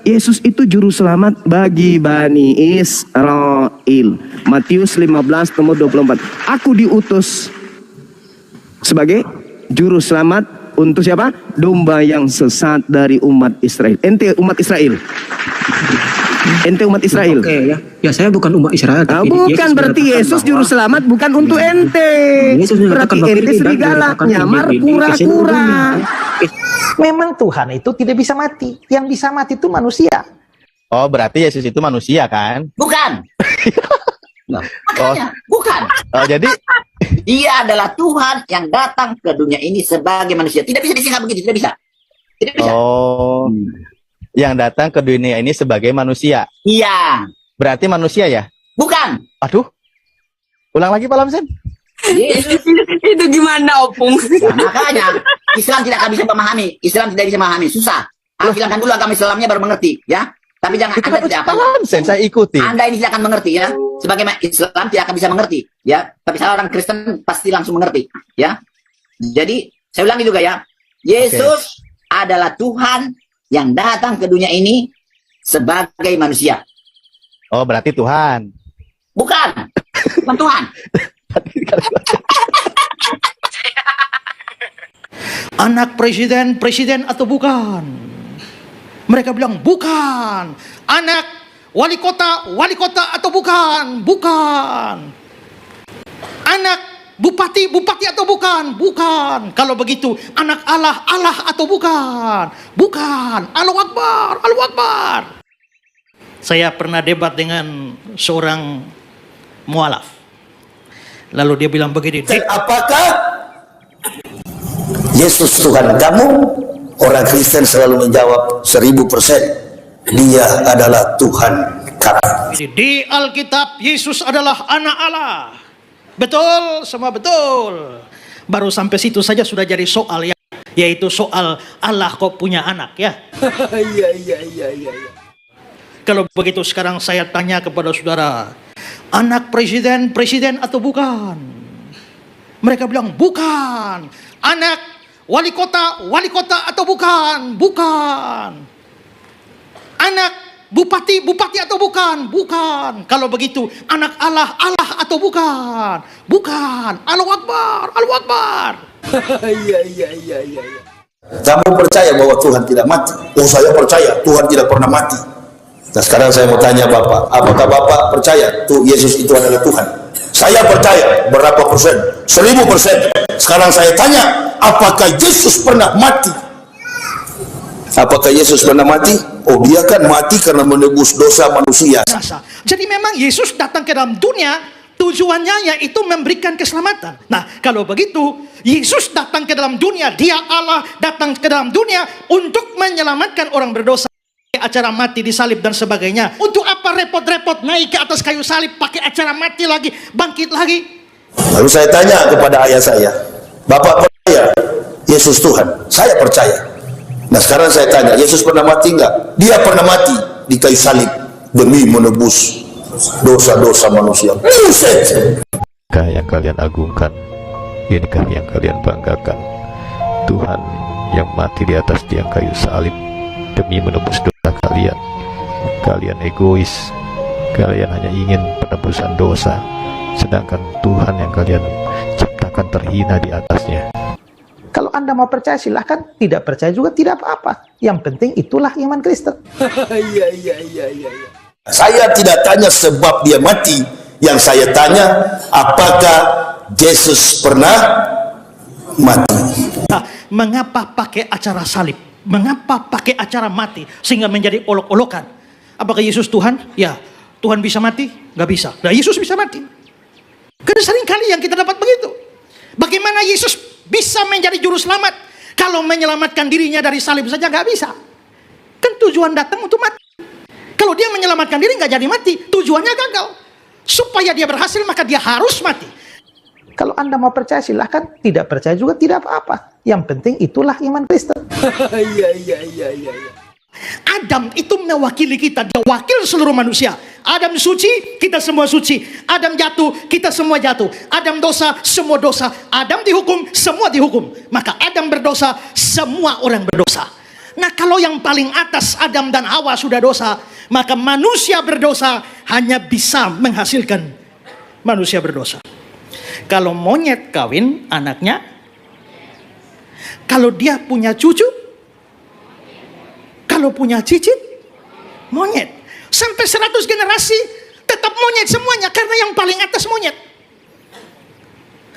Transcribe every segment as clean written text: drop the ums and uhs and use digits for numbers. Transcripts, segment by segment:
Yesus itu juru selamat bagi Bani Israel. Matius 15 nomor 24. Aku diutus sebagai juru selamat untuk siapa? Domba yang sesat dari umat Israel. Ente umat Israel. Ente umat Israel. Oke ya. Ya saya bukan umat Israel. Bukan, berarti Yesus juru selamat bukan untuk ente. Berarti ente serigala, nyamar kura-kura. Memang Tuhan itu tidak bisa mati. Yang bisa mati itu manusia. Oh, berarti Yesus itu manusia kan? Bukan. Nah, makanya, bukan. Oh, jadi Dia adalah Tuhan yang datang ke dunia ini sebagai manusia. Tidak bisa disingkat begitu, tidak bisa. Tidak bisa. oh, yang datang ke dunia ini sebagai manusia. Iya. Berarti manusia ya? Bukan. Aduh. Ulang lagi Pak Lamsen. Yesus. Itu gimana, Opung? Ya, makanya Islam tidak akan bisa memahami. Islam tidak bisa memahami. Susah. Hilangkan dulu agama Islamnya baru mengerti, ya. Tapi jangan Itu Anda tidak Pak akan. Lamsen, saya ikuti. Anda ini tidak akan mengerti, ya. Sebagaimana Islam tidak akan bisa mengerti, ya. Tapi salah orang Kristen pasti langsung mengerti, ya. Jadi saya ulangi juga ya. Yesus adalah Tuhan yang datang ke dunia ini sebagai manusia. Oh, berarti Tuhan. Bukan. Bukan Tuhan. Anak presiden, presiden atau bukan? Mereka bilang bukan. Anak wali kota atau bukan? Bukan. Anak bupati, bupati atau bukan? Bukan. Kalau begitu, anak Allah, Allah atau bukan? Bukan. Allahu Akbar, Allahu Akbar. Saya pernah debat dengan seorang mualaf. Lalu dia bilang begini, apakah Yesus Tuhan kamu? Orang Kristen selalu menjawab 1000%. Dia adalah Tuhan kami. di Alkitab Yesus adalah anak Allah. Betul, semua betul. Baru sampai situ saja sudah jadi soal ya, yaitu soal Allah kok punya anak ya. Iya. Kalau begitu sekarang saya tanya kepada saudara, anak presiden, presiden atau bukan? Mereka bilang bukan. Anak wali kota atau bukan? Bukan. Anak bupati, bupati atau bukan? Bukan. Kalau begitu, anak Allah, Allah atau bukan? Bukan. Allahu Akbar, Allahu Akbar. Iya. Kamu percaya bahwa Tuhan tidak mati? Oh, saya percaya Tuhan tidak pernah mati. Nah, sekarang saya mau tanya Bapak, apakah Bapak percaya tuh Yesus itu adalah Tuhan? Saya percaya. Berapa persen? 1000%. Sekarang saya tanya, apakah Yesus pernah mati? Apakah Yesus pernah mati? Oh, dia kan mati karena menebus dosa manusia. Jadi memang Yesus datang ke dalam dunia, tujuannya yaitu memberikan keselamatan. Nah, kalau begitu, Yesus datang ke dalam dunia, dia Allah datang ke dalam dunia untuk menyelamatkan orang berdosa. Acara mati disalib dan sebagainya. Untuk apa repot-repot naik ke atas kayu salib, pakai acara mati lagi, bangkit lagi? Lalu saya tanya kepada ayah saya, Bapak percaya Yesus Tuhan? Saya percaya. Nah, sekarang saya tanya, Yesus pernah mati enggak? Dia pernah mati di kayu salib demi menebus dosa-dosa manusia. Inikah yang kalian agungkan? Inikah yang kalian banggakan? Tuhan yang mati di atas tiang kayu salib demi menebus dosa kalian. Kalian egois. Kalian hanya ingin penebusan dosa, sedangkan Tuhan yang kalian ciptakan terhina di atasnya. Kalau Anda mau percaya silahkan, tidak percaya juga tidak apa-apa. Yang penting itulah iman Kristen. Iya. Saya tidak tanya sebab dia mati. Yang saya tanya, apakah Yesus pernah mati? Nah, mengapa pakai acara salib? Mengapa pakai acara mati sehingga menjadi olok-olokan? Apakah Yesus Tuhan? Ya, Tuhan bisa mati? Gak bisa. Nah, Yesus bisa mati. Karena seringkali yang kita dapat begitu. Bagaimana Yesus bisa menjadi juru selamat kalau menyelamatkan dirinya dari salib saja gak bisa? Kan tujuan datang untuk mati. Kalau dia menyelamatkan diri gak jadi mati, tujuannya gagal. Supaya dia berhasil maka dia harus mati. Kalau Anda mau percaya silahkan, tidak percaya juga tidak apa-apa. Yang penting itulah iman Kristen. Iya. Adam itu mewakili kita, dia wakil seluruh manusia. Adam suci, kita semua suci. Adam jatuh, kita semua jatuh. Adam dosa, semua dosa. Adam dihukum, semua dihukum. Maka Adam berdosa, semua orang berdosa. Nah, kalau yang paling atas Adam dan Hawa sudah dosa, maka manusia berdosa hanya bisa menghasilkan manusia berdosa. Kalau monyet kawin, anaknya. Kalau dia punya cucu, kalau punya cicit, monyet. Sampai 100 generasi tetap monyet semuanya, karena yang paling atas monyet.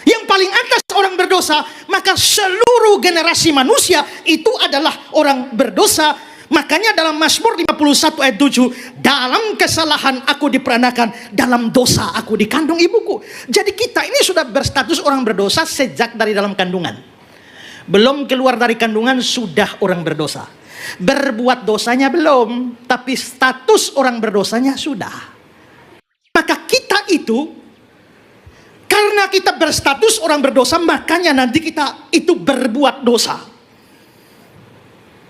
Yang paling atas orang berdosa, maka seluruh generasi manusia itu adalah orang berdosa. Makanya dalam Mazmur 51 ayat 7, dalam kesalahan aku diperanakan, dalam dosa aku dikandung ibuku. Jadi kita ini sudah berstatus orang berdosa sejak dari dalam kandungan. Belum keluar dari kandungan sudah orang berdosa. Berbuat dosanya belum, tapi status orang berdosanya sudah. Maka kita itu, karena kita berstatus orang berdosa, makanya nanti kita itu berbuat dosa.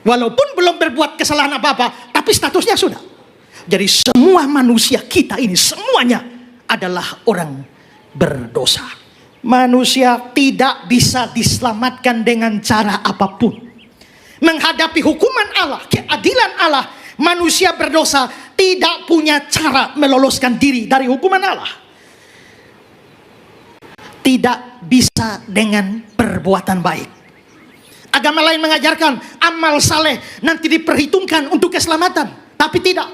Walaupun belum berbuat kesalahan apa-apa, tapi statusnya sudah. Jadi semua manusia kita ini semuanya adalah orang berdosa. Manusia tidak bisa diselamatkan dengan cara apapun. Menghadapi hukuman Allah, keadilan Allah, manusia berdosa tidak punya cara meloloskan diri dari hukuman Allah. Tidak bisa dengan perbuatan baik. Agama lain mengajarkan amal saleh nanti diperhitungkan untuk keselamatan, tapi tidak.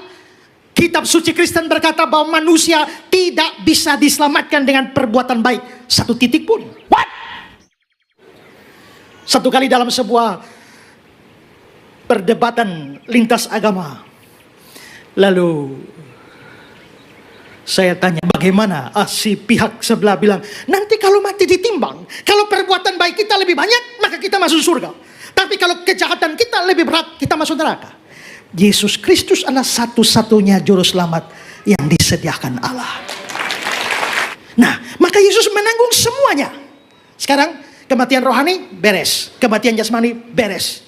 Kitab suci Kristen berkata bahwa manusia tidak bisa diselamatkan dengan perbuatan baik satu titik pun. What? Satu kali dalam sebuah perdebatan lintas agama, lalu saya tanya bagaimana, si pihak sebelah bilang, nanti kalau mati ditimbang, kalau perbuatan baik kita lebih banyak, maka kita masuk surga. Tapi kalau kejahatan kita lebih berat, kita masuk neraka. Yesus Kristus adalah satu-satunya juru selamat yang disediakan Allah. Nah, maka Yesus menanggung semuanya. Sekarang kematian rohani beres, kematian jasmani beres,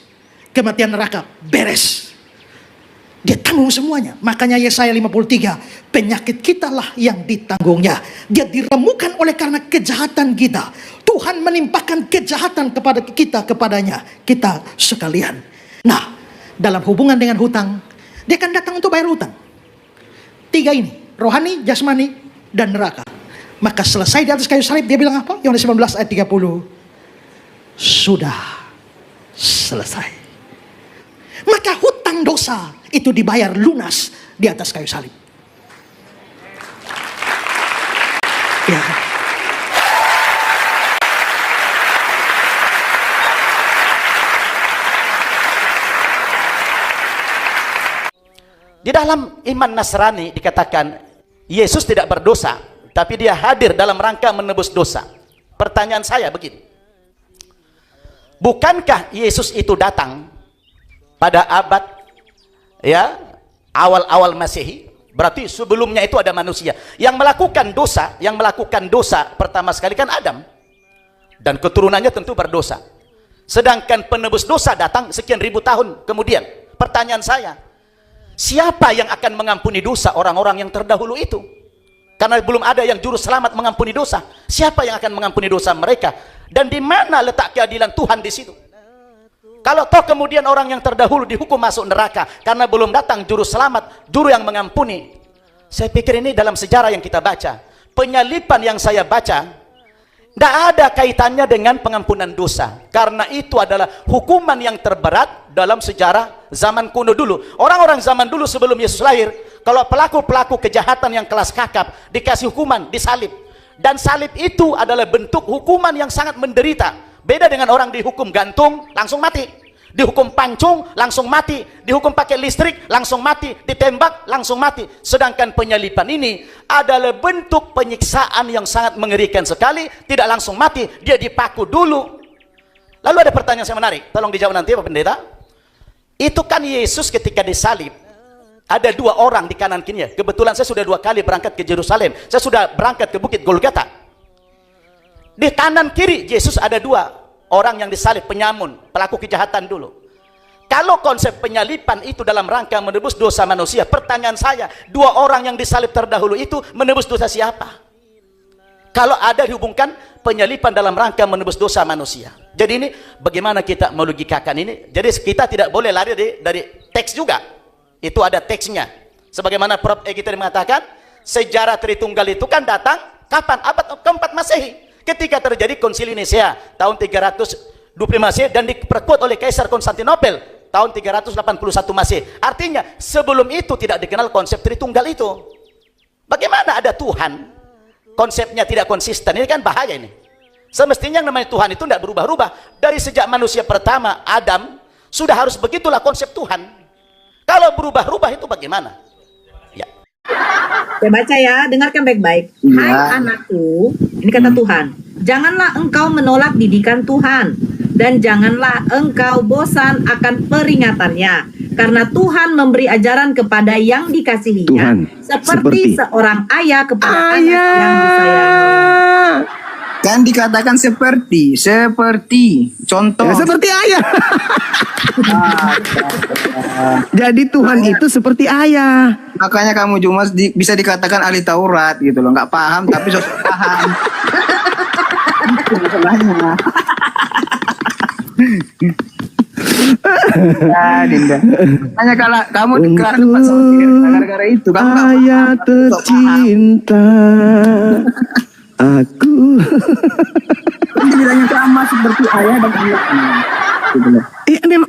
kematian neraka beres. Dia tanggung semuanya. Makanya Yesaya 53, penyakit kitalah yang ditanggungnya. Dia diremukan oleh karena kejahatan kita. Tuhan menimpakan kejahatan kepada kita, kepadanya, kita sekalian. Nah, dalam hubungan dengan hutang, dia akan datang untuk bayar hutang. 3 ini, rohani, jasmani, dan neraka. Maka selesai di atas kayu salib, dia bilang apa? Yohanes 19 ayat 30. Sudah selesai. Maka hutang dosa itu dibayar lunas di atas kayu salib. Ya. Di dalam iman Nasrani dikatakan Yesus tidak berdosa, tapi dia hadir dalam rangka menebus dosa. Pertanyaan saya begini, bukankah Yesus itu datang pada abad awal-awal Masehi? Berarti sebelumnya itu ada manusia yang melakukan dosa pertama sekali kan Adam, dan keturunannya tentu berdosa. Sedangkan penebus dosa datang sekian ribu tahun kemudian. Pertanyaan saya, siapa yang akan mengampuni dosa orang-orang yang terdahulu itu? Karena belum ada yang juru selamat mengampuni dosa. Siapa yang akan mengampuni dosa mereka? Dan di mana letak keadilan Tuhan di situ? Kalau toh kemudian orang yang terdahulu dihukum masuk neraka karena belum datang juru selamat, juru yang mengampuni. Saya pikir ini dalam sejarah yang kita baca, penyalipan yang saya baca tidak ada kaitannya dengan pengampunan dosa. Karena itu adalah hukuman yang terberat dalam sejarah zaman kuno dulu. Orang-orang zaman dulu sebelum Yesus lahir, kalau pelaku-pelaku kejahatan yang kelas kakap dikasih hukuman, disalib. Dan salib itu adalah bentuk hukuman yang sangat menderita. Beda dengan orang dihukum gantung, langsung mati. Dihukum pancung, langsung mati. Dihukum pakai listrik, langsung mati. Ditembak, langsung mati. Sedangkan penyalipan ini adalah bentuk penyiksaan yang sangat mengerikan sekali. Tidak langsung mati, dia dipaku dulu. Lalu ada pertanyaan yang menarik, tolong dijawab nanti Pak Pendeta. Itu kan Yesus ketika disalib, ada 2 orang di kanan kirinya. Kebetulan saya sudah 2 kali berangkat ke Yerusalem. Saya sudah berangkat ke Bukit Golgota. Di kanan kiri Yesus ada 2 orang yang disalib, penyamun, pelaku kejahatan dulu. Kalau konsep penyalipan itu dalam rangka menebus dosa manusia, pertanyaan saya, 2 orang yang disalib terdahulu itu menebus dosa siapa? Kalau ada dihubungkan penyalipan dalam rangka menebus dosa manusia. Jadi ini bagaimana kita melogikakan ini? Jadi kita tidak boleh lari dari teks juga. Itu ada teksnya. Sebagaimana Prof. Egi tadi mengatakan, sejarah Tritunggal itu kan datang kapan? Abad keempat Masehi. Ketika terjadi Konsili Nisea tahun 325 Masehi dan diperkuat oleh Kaisar Konstantinopel tahun 381 Masehi. Artinya sebelum itu tidak dikenal konsep Tritunggal itu. Bagaimana ada Tuhan? Konsepnya tidak konsisten. Ini kan bahaya ini. Semestinya yang namanya Tuhan itu tidak berubah-ubah. Dari sejak manusia pertama, Adam, sudah harus begitulah konsep Tuhan. Kalau berubah-ubah itu bagaimana? Ya. Saya baca ya, dengarkan baik-baik. Hai anakku, ini kata Tuhan, janganlah engkau menolak didikan Tuhan, dan janganlah engkau bosan akan peringatannya, karena Tuhan memberi ajaran kepada yang dikasihinya, Tuhan, seperti seorang ayah kepada anak yang disayangi. Kan dikatakan seperti contoh. Ya, seperti ayah. Jadi Tuhan itu seperti ayah. Makanya kamu cuma bisa dikatakan ahli Taurat gitu loh, nggak paham tapi sosok paham. Itu masalahnya. Ya, Dinda. Hanya kalau kamu keras gara-gara itu kamu nggak paham, ayah tercinta. Aku dibilangnya sama seperti ayah dan anaknya. Gitu loh.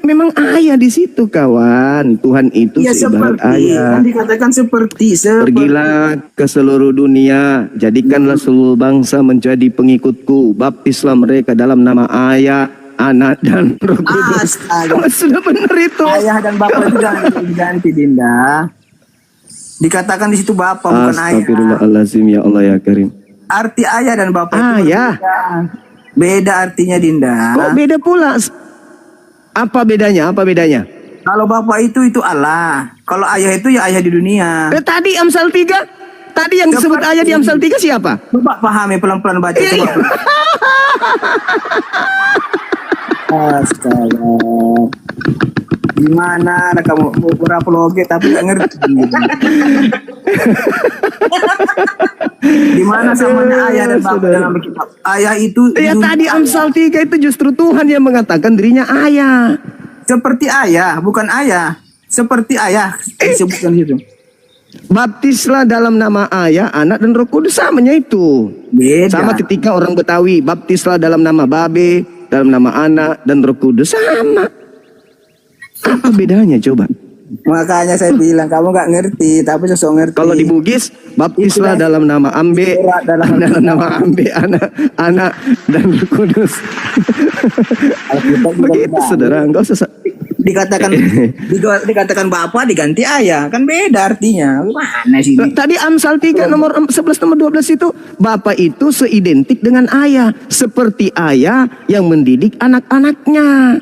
memang ayah di situ kawan. Tuhan itu Ya seibarat seperti, ayah. kan dikatakan seperti. Pergilah ke seluruh dunia, jadikanlah seluruh bangsa menjadi pengikutku, baptislah mereka dalam nama Ayah, Anak dan Roh Kudus. Astaga. Sudah benar itu. Ayah dan bapak itu diganti, Dinda. Dikatakan di situ bapak bukan ayah. Astagfirullahaladzim, ya Allah ya Karim. Arti ayah dan bapak itu Ayah. beda artinya, Dinda. Kok beda pula? Apa bedanya? Apa bedanya? Kalau bapak itu Allah. Kalau ayah itu ya ayah di dunia. Tadi Amsal 3, tadi yang disebut ayah di Amsal 3 siapa? Coba pahami pelan-pelan baca. Iya, Coba. Astaga. Gimana kamu berapa loge tapi nggak ngerti. Gimana samanya ayah dan bapak dalam kitab? Ayah itu Ya tadi Amsal 3 itu justru Tuhan yang mengatakan dirinya ayah. seperti ayah, bukan ayah. Seperti ayah disebutkan itu. Baptislah dalam nama Ayah, Anak dan Roh Kudus, samanya itu. Beda. Sama ketika orang Betawi, baptislah dalam nama Babe, dalam nama Anak dan Roh Kudus, sama. Apa bedanya coba? Makanya saya bilang kamu nggak ngerti, tapi sosok ngerti. Kalau di Bugis, baptislah dalam nama Ambe, dalam nama Ambe, Anak dan Roh Kudus. Begitu saudara, enggak usah. Dikatakan bapak diganti ayah, kan beda artinya. Mana sih? Tadi Amsal 3 nomor 11 nomor 12 itu, bapak itu seidentik dengan ayah, seperti ayah yang mendidik anak-anaknya.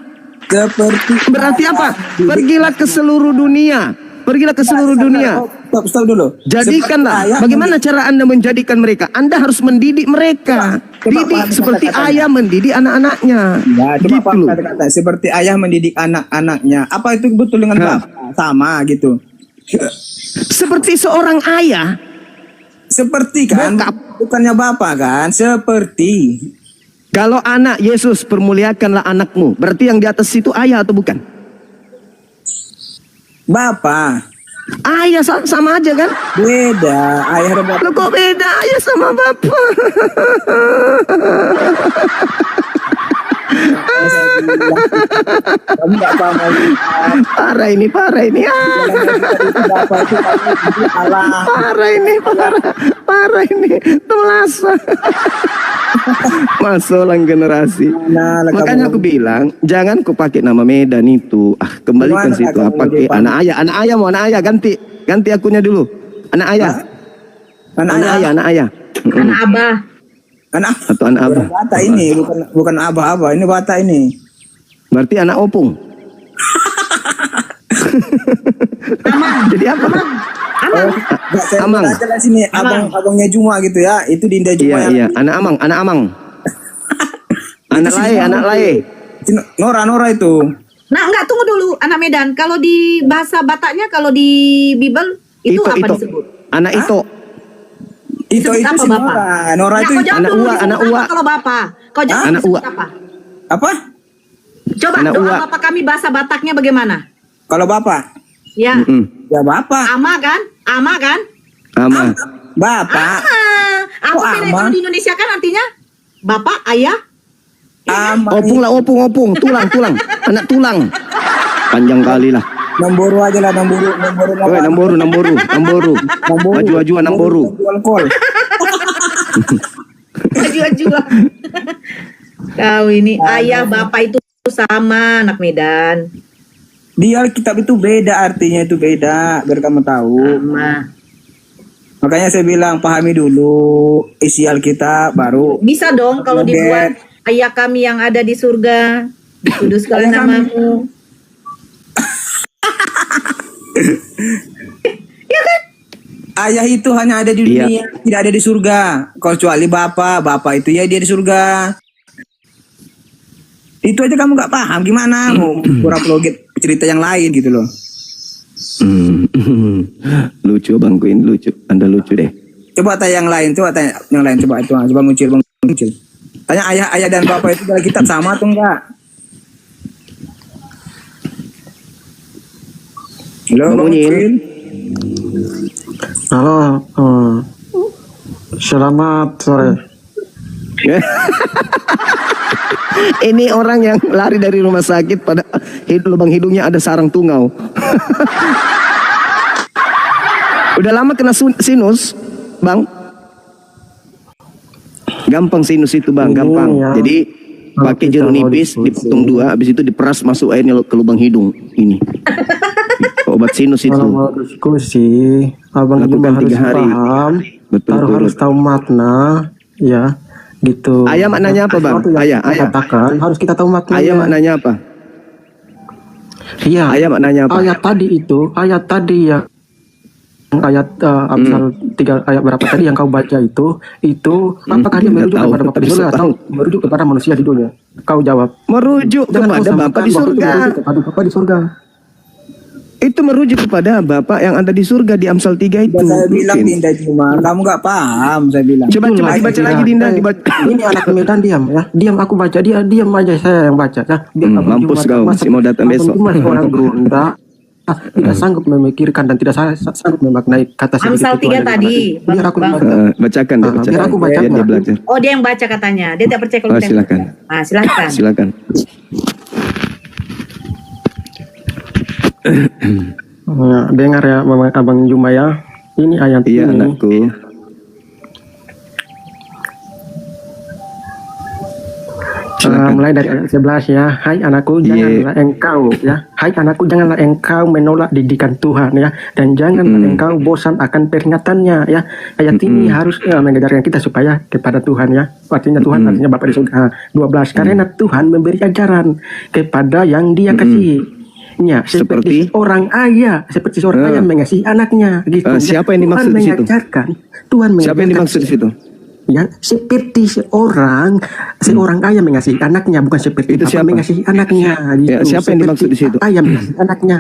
Berarti apa? Pergilah ke seluruh dunia. Pergilah ke seluruh dunia. Stop dulu. Jadikanlah. Bagaimana cara Anda menjadikan mereka? Anda harus mendidik mereka. Didik seperti ayah mendidik anak-anaknya. Ya, gitu coba loh. kata-kata seperti ayah mendidik anak-anaknya. Apa itu betul dengan bapak? Sama gitu. Seperti seorang ayah. Seperti kan? Bukannya bapak kan? Seperti. Kalau anak Yesus, permuliakanlah anakmu. Berarti yang di atas itu ayah atau bukan? Bapak. Ayah sama aja kan? Beda. Ayah dan bapak. Loh kok beda ayah sama bapak? Kamu nggak paham lagi. Parah ini. Bapak itu Allah. Parah ini. Telasa. Masalah generasi. Makanya aku bilang, jangan kau pakai nama Medan itu. Kembalikan situ. Pakai anak ayah mau anak ayah ganti akunnya dulu. Anak ayah. Anak ayah. Anak abah. Atau anak abah. Bata ini bukan abah-abah, ini bata ini. Berarti anak opung. Jadi apa? Amang. Sini abangnya Juma gitu ya. Itu Dinda Juma. Iya. Anak amang. Anak lae. Nora itu. Nah, enggak, tunggu dulu, anak Medan. Kalau di bahasa Bataknya, kalau di Bible itu apa disebut? Anak itu. Itu apa, si Bapak? Nora itu Kau jawab anak dulu, Uwa, disebut anak apa Uwa. kalau Bapak? Kau jawab Anak disebut Uwa. apa? Apa? Coba Anak doa uak. Bapak kami bahasa Bataknya bagaimana? Kalau Bapak? Ya, Ya Bapak. ama kan? Ama kan? Ama. Bapak. Apa Oh, bedanya ama. kalau di Indonesia kan artinya bapak, ayah? Ama. Opung lah, opung. Tulang. Anak tulang. Panjang kali lah. Namboru aja lah, namboru. Woi, namboru. Maju-maju namboru. Alkohol. Jual-jual. Kau ini ayah bapak itu sama anak Medan. Di Alkitab itu beda, artinya itu beda, biar kamu tahu. Sama. Makanya saya bilang pahami dulu isi Alkitab baru. Bisa dong kalau Oke. dibuat ayah kami yang ada di surga, dikuduskan Ayah kami. namamu. Ayah itu hanya ada di dunia, tidak ada di surga. Kecuali Bapak itu ya dia di surga. Itu aja kamu nggak paham, gimana mau pura-pura cerita yang lain gitu loh. Lucu Bang Queen, lucu. Anda lucu deh. Coba tanya yang lain, coba muncul. Tanya ayah dan bapak itu dalam kitab sama atau enggak? Halo, Bang Ngomongin. Muncul. Halo, selamat sore. Ini orang yang lari dari rumah sakit pada lubang hidungnya ada sarang tungau. Udah lama kena sinus, Bang? Gampang sinus itu, Bang, gampang. ya. Jadi pakai jeruk nipis, dipotong 2, habis itu diperas masuk airnya ke lubang hidung ini. Obat sinus itu. Kalau mau diskusi, abang juga Lakukan harus 3 hari. paham, Betul-betul. harus tahu makna, ya, gitu. Ayah maknanya apa, Bang? Sesuatu yang Ayah. kita katakan harus kita tahu maknanya. Ayah maknanya apa? Iya. Ayah maknanya apa? Ayat tadi ya. Ayat Amsal 3 ayat berapa tadi yang kau baca itu apakah dia merujuk tahu, kepada Bapak di tapi surga saya atau tahu. merujuk kepada manusia di dunia? Kau jawab. Merujuk Jangan kau kepada samakan Bapak di bahwa itu surga. merujuk kepada Bapak di surga. Itu merujuk kepada Bapak yang ada di surga di Amsal 3 itu. Saya bilang Mungkin. Dinda cuma kamu nggak paham, saya bilang. Coba Itulah dibaca kira. lagi Dinda, dibaca. Ini anak Medan diam ya. Diam aku baca, dia diam aja saya yang baca ya. Mampus kau, masih mau datang besok. Cuma seorang gerunda tidak sanggup memikirkan dan tidak sanggup memaknai kata sedikit Amsal itu 3 ada di tadi, mana. Biar aku Bang. baca. Bacakan, biar aku baca. Biar dia belajar. Oh, dia yang baca katanya. Dia tidak percaya kalau Oh, kita yang silakan. baca. Ah, silakan. Silakan. Dengar ya Abang Juma ya. Ini ayat Iya, ini. anakku. Mulai dari ayat 11 ya. Hai anakku, janganlah engkau ya. Hai anakku, janganlah engkau menolak didikan Tuhan ya, dan janganlah engkau bosan akan peringatannya ya. Ayat ini harus mengajarkan kita supaya kepada Tuhan ya. Artinya Tuhan artinya Bapa di surga. 12 karena Tuhan memberi ajaran kepada yang Dia kasihi. Ya, seperti seorang ayah mengasihi anaknya gitu. Siapa yang dimaksud di situ? Tuhan Siapa yang dimaksud di situ? Ya, seperti seorang ayah mengasihi anaknya, bukan seperti Itu bapak siapa? mengasihi anaknya gitu. Ya, siapa yang dimaksud di situ? Ayah mengasihi anaknya.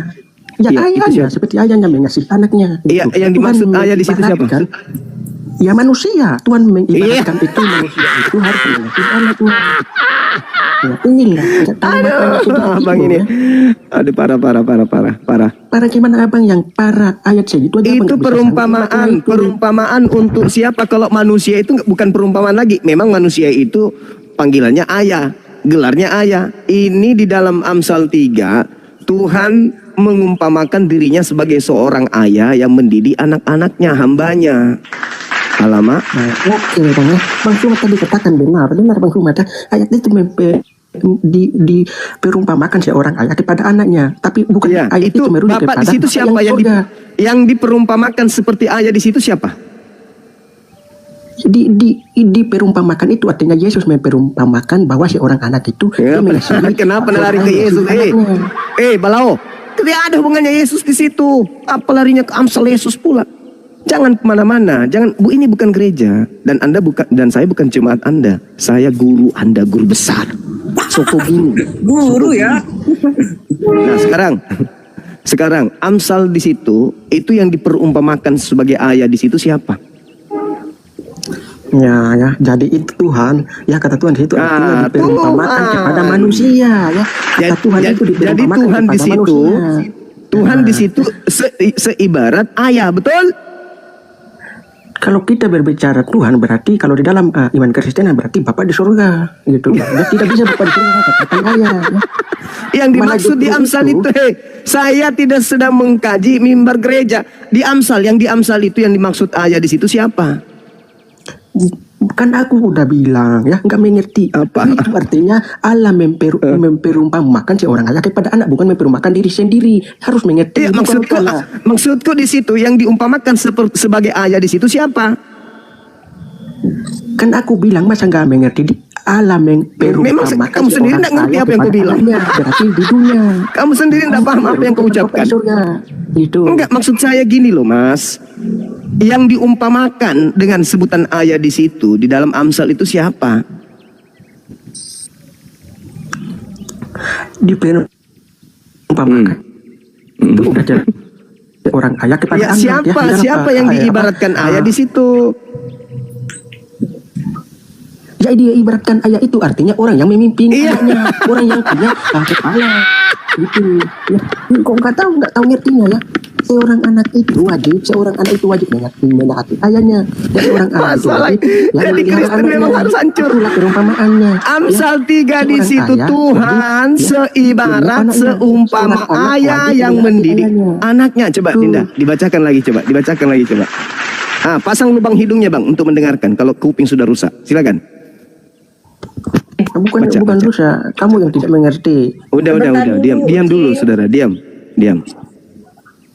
Ya, Iya, itu ayahnya siapa? seperti ayahnya mengasihi anaknya. Iya, gitu. yang dimaksud ayah di situ siapa? mengibaratkan, ya manusia. Tuhan mengibaratkan itu manusia itu harus mengasihi anaknya. Ya, inilah Abang ini. Aduh, parah. Para gimana abang yang para ayat segitu aja abang Itu nggak bisa sanggup perumpamaan untuk siapa? Kalau manusia itu bukan perumpamaan lagi. Memang manusia itu panggilannya ayah, gelarnya ayah. Ini di dalam Amsal 3, Tuhan mengumpamakan dirinya sebagai seorang ayah yang mendidik anak-anaknya, hambanya. Alamak. Oke bang ya, Bang Sumat tadi katakan benar Bang Sumat ya. Ayat itu diperumpamakan seorang ayah kepada anaknya, tapi bukan Ya, ayat itu merujuk Bapak di kepada situ siapa yang surga. yang diperumpamakan seperti ayah di situ siapa? Diperumpamakan itu artinya Yesus memperumpamakan bahwa seorang anak itu dia mengasihi Kenapa lari ke orang Yesus? anaknya. Balao. Tidak ada hubungannya Yesus di situ. Apa larinya ke Amsal Yesus pula? Jangan kemana-mana. Jangan. Bu, ini bukan gereja dan Anda bukan, dan saya bukan jemaat Anda. Saya guru Anda, guru besar. Soko guru. Guru ya. Nah sekarang Amsal di situ itu yang diperumpamakan sebagai ayah di situ siapa? Ya, jadi itu Tuhan, ya kata Tuhan di situ artinya diperumpamakan Tuhan. kepada manusia, ya. Kata Tuhan itu Jadi diperumpamakan Tuhan di kepada situ, manusia. Tuhan di situ seibarat ayah, betul? Kalau kita berbicara Tuhan berarti kalau di dalam iman Kristen berarti Bapa di surga, gitu. Dia tidak bisa Bapa di surga katakan ayah. Ya. Yang dimaksud di Amsal itu, saya tidak sedang mengkaji mimbar gereja. Di Amsal, yang di Amsal itu yang dimaksud ayah di situ siapa? Kan aku udah bilang ya, nggak mengerti Apa? Itu artinya Allah memperumpamakan seorang ayah kepada anak, bukan memperumpamakan diri sendiri. Harus mengerti. Iya, maksudku di situ yang diumpamakan sebagai ayah di situ siapa? Kan aku bilang masa nggak mengerti Allah memperumpamakan. Memang kamu sendiri nggak ngerti apa yang kau bilang. Berarti di dunia. Kamu sendiri nggak paham apa yang kau ucapkan. Itu. Enggak, maksud saya gini loh, Mas. Yang diumpamakan dengan sebutan ayah di situ di dalam Amsal itu siapa? Diperumpamakan. Itu udah jelas. Orang ayah kepada Ya, anak. siapa yang diibaratkan ayah di situ? Ya, dia ibaratkan ayah itu artinya orang yang memimpin anaknya, orang yang punya kepala. Gitu. Ya, kok nggak tahu ngertinya ya. Seorang anak itu wajib menaati ayahnya. Dan seorang anak itu wajib Jadi Kristen memang harus hancur. Itulah perumpamaannya. Amsal 3 di situ Tuhan seibarat seumpama ayah yang mendidik anaknya. Coba Dinda, dibacakan lagi coba. Pasang lubang hidungnya Bang untuk mendengarkan kalau kuping sudah rusak. Silakan. Bukan rusak, kamu yang tidak mengerti. Udah, diam dulu saudara, diam.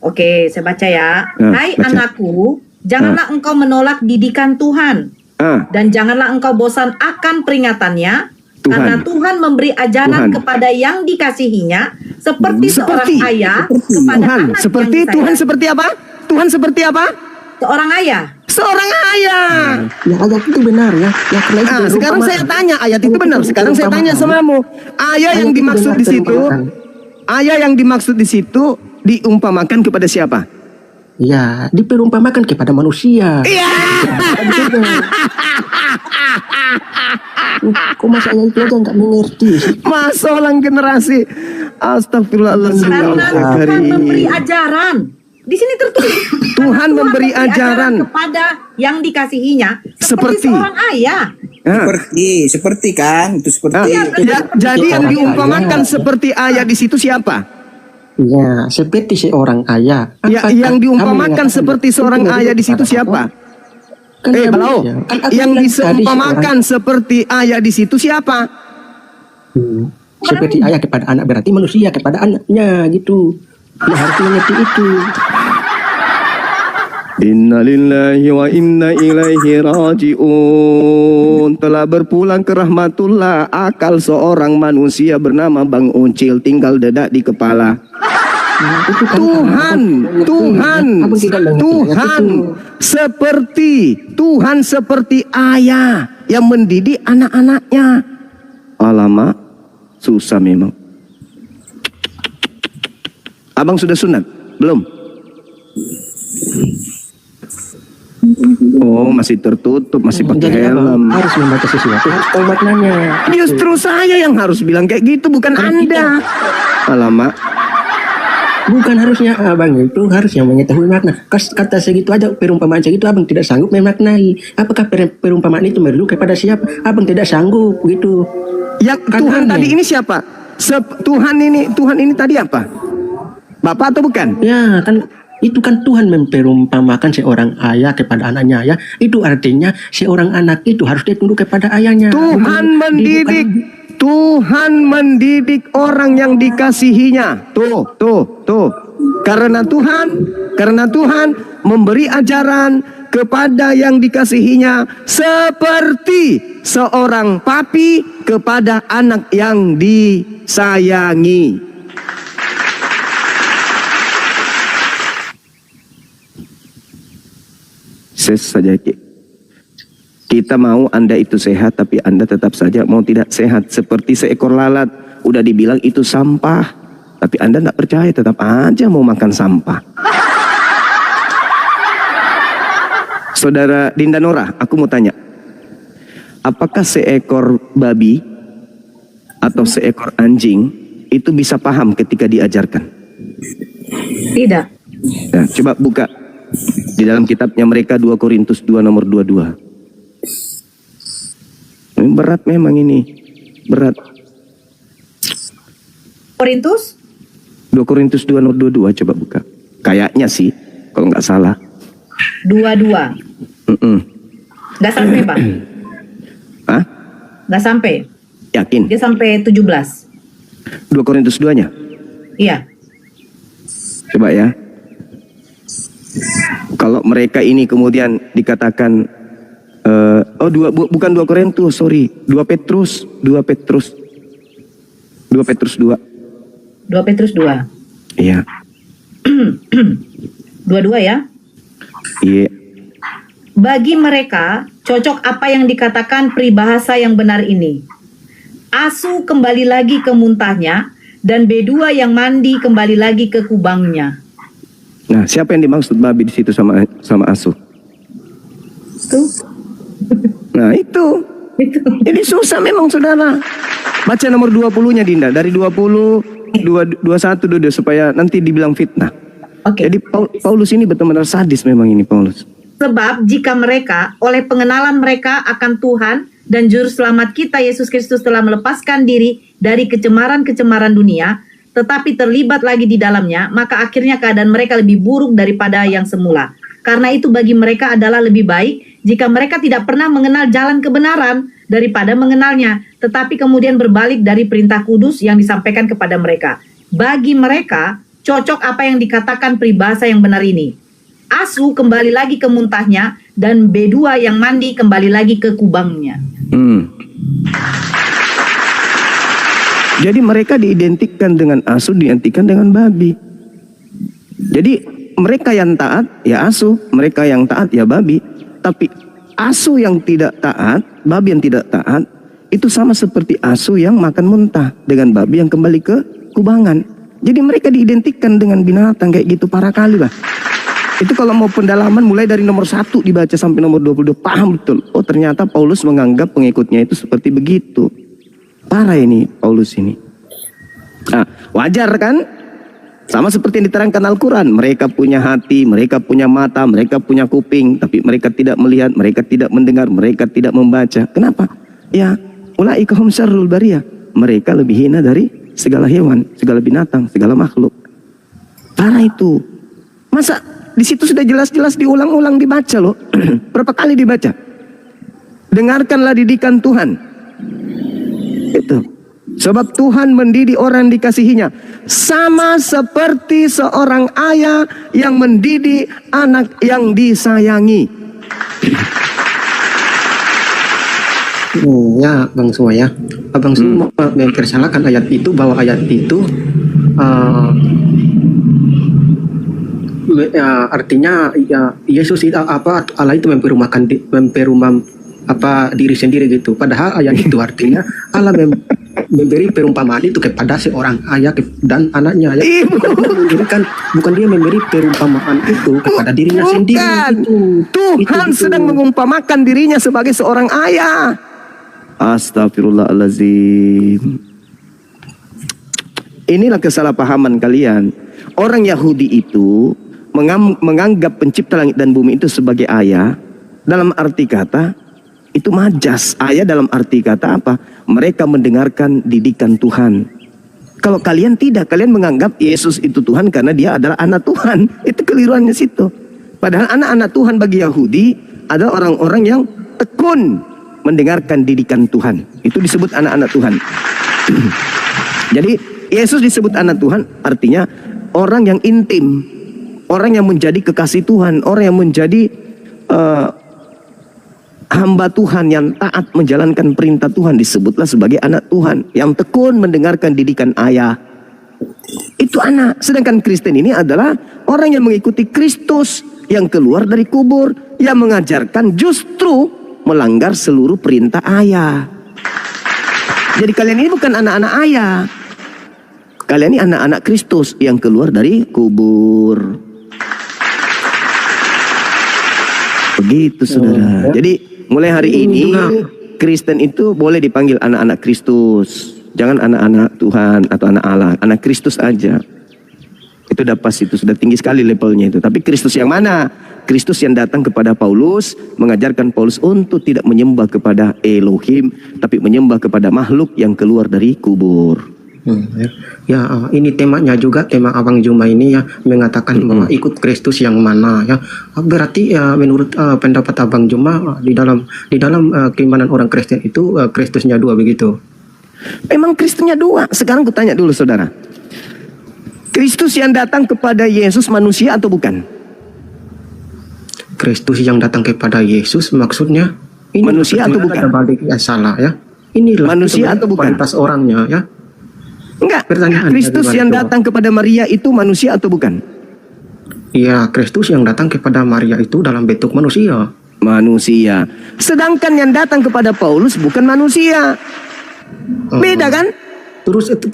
Oke, saya baca ya. Hai Baca. anakku, janganlah engkau menolak didikan Tuhan. Dan janganlah engkau bosan akan peringatannya. Karena Tuhan memberi ajaran kepada yang dikasihinya. Seperti seorang ayah kepada anak seperti yang Tuhan disayang. seperti apa? Tuhan seperti apa? Seorang ayah. Seorang ayah. Ya, ayat itu benar ya. Ya, karena itu Sekarang saya tanya, ayat itu benar. Sekarang saya tanya samamu. Ayah yang dimaksud di situ, diumpamakan kepada siapa? Ya, diperumpamakan kepada manusia. Iya. Kok masa ayah itu aja nggak mengerti sih? Masalah generasi. Astagfirullahaladzim. Karena Tuhan memberi ajaran. Di sini tertulis Tuhan memberi ajaran kepada yang dikasihinya seperti seorang ayah. Seperti kan, itu seperti. Jadi yang diumpamakan seperti ayah di situ siapa? Ya, seperti seorang ayah. Yang diumpamakan seperti seorang ayah di situ siapa? Yang diseumpamakan seperti ayah di situ siapa? Seperti ayah kepada anak berarti manusia kepada anaknya gitu. Ya, harus mengerti itu. Inna lillahi wa inna ilaihi raji'un. Telah berpulang ke rahmatullah akal seorang manusia bernama Bang Uncil, tinggal dedak di kepala. Tuhan seperti ayah yang mendidik anak-anaknya. Alamak, susah memang. Abang sudah sunat? Belum? Oh, masih tertutup, masih pakai helm. Harus membaca sesuatu, harus tahu maknanya. Justru saya yang harus bilang kayak gitu, bukan Anda. Alamak. Bukan harusnya abang itu harusnya mengetahui makna. Kata segitu aja, perumpamaan segitu abang tidak sanggup memaknai. Apakah perumpamaan itu merujuk kepada siapa? Abang tidak sanggup gitu. Ya, Tuhan tadi ini siapa? Tuhan ini tadi apa? Bapak atau bukan? Ya, kan itu kan Tuhan memperumpamakan seorang ayah kepada anaknya ya. Itu artinya seorang anak itu harus tunduk kepada ayahnya. Tuhan mendidik orang yang dikasihinya. Tuh. Karena Tuhan memberi ajaran kepada yang dikasihinya seperti seorang papi kepada anak yang disayangi. Saja kita mau Anda itu sehat, tapi Anda tetap saja mau tidak sehat. Seperti seekor lalat, udah dibilang itu sampah, tapi Anda tidak percaya, tetap aja mau makan sampah. Saudara Dinda Nora, aku mau tanya, apakah seekor babi atau seekor anjing itu bisa paham ketika diajarkan? Tidak. Nah, coba buka di dalam kitabnya mereka 2 Korintus 2 nomor 22. Ini berat memang ini. Berat. Korintus 2 Korintus 2 nomor 22 coba buka. Kayaknya sih kalau nggak salah. 22. Nggak sampai, Pak. Hah? Nggak sampai. Yakin? Dia sampai 17. 2 Korintus 2-nya? Iya. Coba ya. Kalau mereka ini kemudian dikatakan bukan 2 Korintus, sorry. 2 Petrus 2. 2 Petrus 2. 2 Petrus 2. Iya. 22 ya. Iya. Bagi mereka cocok apa yang dikatakan peribahasa yang benar ini. Asu kembali lagi ke muntahnya dan B2 yang mandi kembali lagi ke kubangnya. Nah, siapa yang dimaksud babi di situ sama asu? Tuh. Nah, itu. Jadi susah memang saudara. Baca nomor 20-nya Dinda. Dari 20, 21 dulu supaya nanti dibilang fitnah. Oke. Jadi Paulus ini benar-benar sadis memang ini Paulus. Sebab jika mereka oleh pengenalan mereka akan Tuhan dan Juru Selamat kita Yesus Kristus telah melepaskan diri dari kecemaran-kecemaran dunia, tetapi terlibat lagi di dalamnya, maka akhirnya keadaan mereka lebih buruk daripada yang semula. Karena itu bagi mereka adalah lebih baik jika mereka tidak pernah mengenal jalan kebenaran daripada mengenalnya, tetapi kemudian berbalik dari perintah kudus yang disampaikan kepada mereka. Bagi mereka cocok apa yang dikatakan peribahasa yang benar ini. Asu kembali lagi ke muntahnya dan B2 yang mandi kembali lagi ke kubangnya. Jadi mereka diidentikan dengan asu, diidentikan dengan babi. Jadi mereka yang taat ya asu, mereka yang taat ya babi. Tapi asu yang tidak taat, babi yang tidak taat, itu sama seperti asu yang makan muntah dengan babi yang kembali ke kubangan. Jadi mereka diidentikan dengan binatang kayak gitu parah kali lah. Itu kalau mau pendalaman mulai dari nomor 1 dibaca sampai nomor 22 paham betul. Oh ternyata Paulus menganggap pengikutnya itu seperti begitu. Parah ini Paulus ini. Nah, wajar kan? Sama seperti yang diterangkan Al-Quran. Mereka punya hati, mereka punya mata, mereka punya kuping. Tapi mereka tidak melihat, mereka tidak mendengar, mereka tidak membaca. Kenapa? Ya, ulaika hum syarrul bariyah. Mereka lebih hina dari segala hewan, segala binatang, segala makhluk. Parah itu. Masa di situ sudah jelas-jelas diulang-ulang dibaca loh. Berapa kali dibaca? Dengarkanlah didikan Tuhan. Itu. Sebab Tuhan mendidik orang dikasihinya. Sama seperti seorang ayah yang mendidik anak yang disayangi. Ya Bang Suwa ya. Abang Suwa mempersalahkan ayat itu bahwa ayat itu artinya ya Yesus itu Allah itu memperumahkan diri sendiri gitu. Padahal ayat itu artinya Allah memberi perumpamaan itu kepada seorang ayah dan anaknya ya. Bukan dia memberi perumpamaan itu kepada dirinya sendiri gitu. Tuhan itu. sedang mengumpamakan dirinya sebagai seorang ayah. Astagfirullahaladzim. Inilah kesalahpahaman kalian. Orang Yahudi itu menganggap pencipta langit dan bumi itu sebagai ayah. Dalam arti kata itu majas. Ayah dalam arti kata apa? Mereka mendengarkan didikan Tuhan. Kalau kalian tidak, kalian menganggap Yesus itu Tuhan karena dia adalah anak Tuhan. Itu keliruannya situ. Padahal anak-anak Tuhan bagi Yahudi adalah orang-orang yang tekun mendengarkan didikan Tuhan. Itu disebut anak-anak Tuhan. Jadi Yesus disebut anak Tuhan artinya orang yang intim, orang yang menjadi kekasih Tuhan, orang yang menjadi hamba Tuhan yang taat menjalankan perintah Tuhan, disebutlah sebagai anak Tuhan yang tekun mendengarkan didikan ayah. Itu anak. Sedangkan Kristen ini adalah orang yang mengikuti Kristus, yang keluar dari kubur, yang mengajarkan justru melanggar seluruh perintah ayah. Jadi kalian ini bukan anak-anak ayah. Kalian ini anak-anak Kristus yang keluar dari kubur. Begitu saudara. Jadi mulai hari ini Kristen itu boleh dipanggil anak-anak Kristus. Jangan anak-anak Tuhan atau anak Allah, anak Kristus aja. Itu udah pas, itu sudah tinggi sekali levelnya itu. Tapi Kristus yang mana? Kristus yang datang kepada Paulus, mengajarkan Paulus untuk tidak menyembah kepada Elohim, tapi menyembah kepada makhluk yang keluar dari kubur. Ini temanya juga, tema Abang Juma ini ya, mengatakan bahwa ikut Kristus yang mana ya. Berarti ya menurut pendapat Abang Juma, di dalam keimanan orang Kristen itu Kristusnya dua begitu. Memang Kristusnya dua. Sekarang ku tanya dulu saudara, Kristus yang datang kepada Yesus manusia atau bukan? Kristus yang datang kepada Yesus maksudnya ini manusia atau bukan? Balik ya, salah ya. Inilah manusia atau bukan? Kualitas orangnya ya. Enggak. Pertanyaan Kristus yang datang kepada Maria itu manusia atau bukan? Iya, Kristus yang datang kepada Maria itu dalam bentuk manusia. Manusia. Sedangkan yang datang kepada Paulus bukan manusia. Beda kan? Terus itu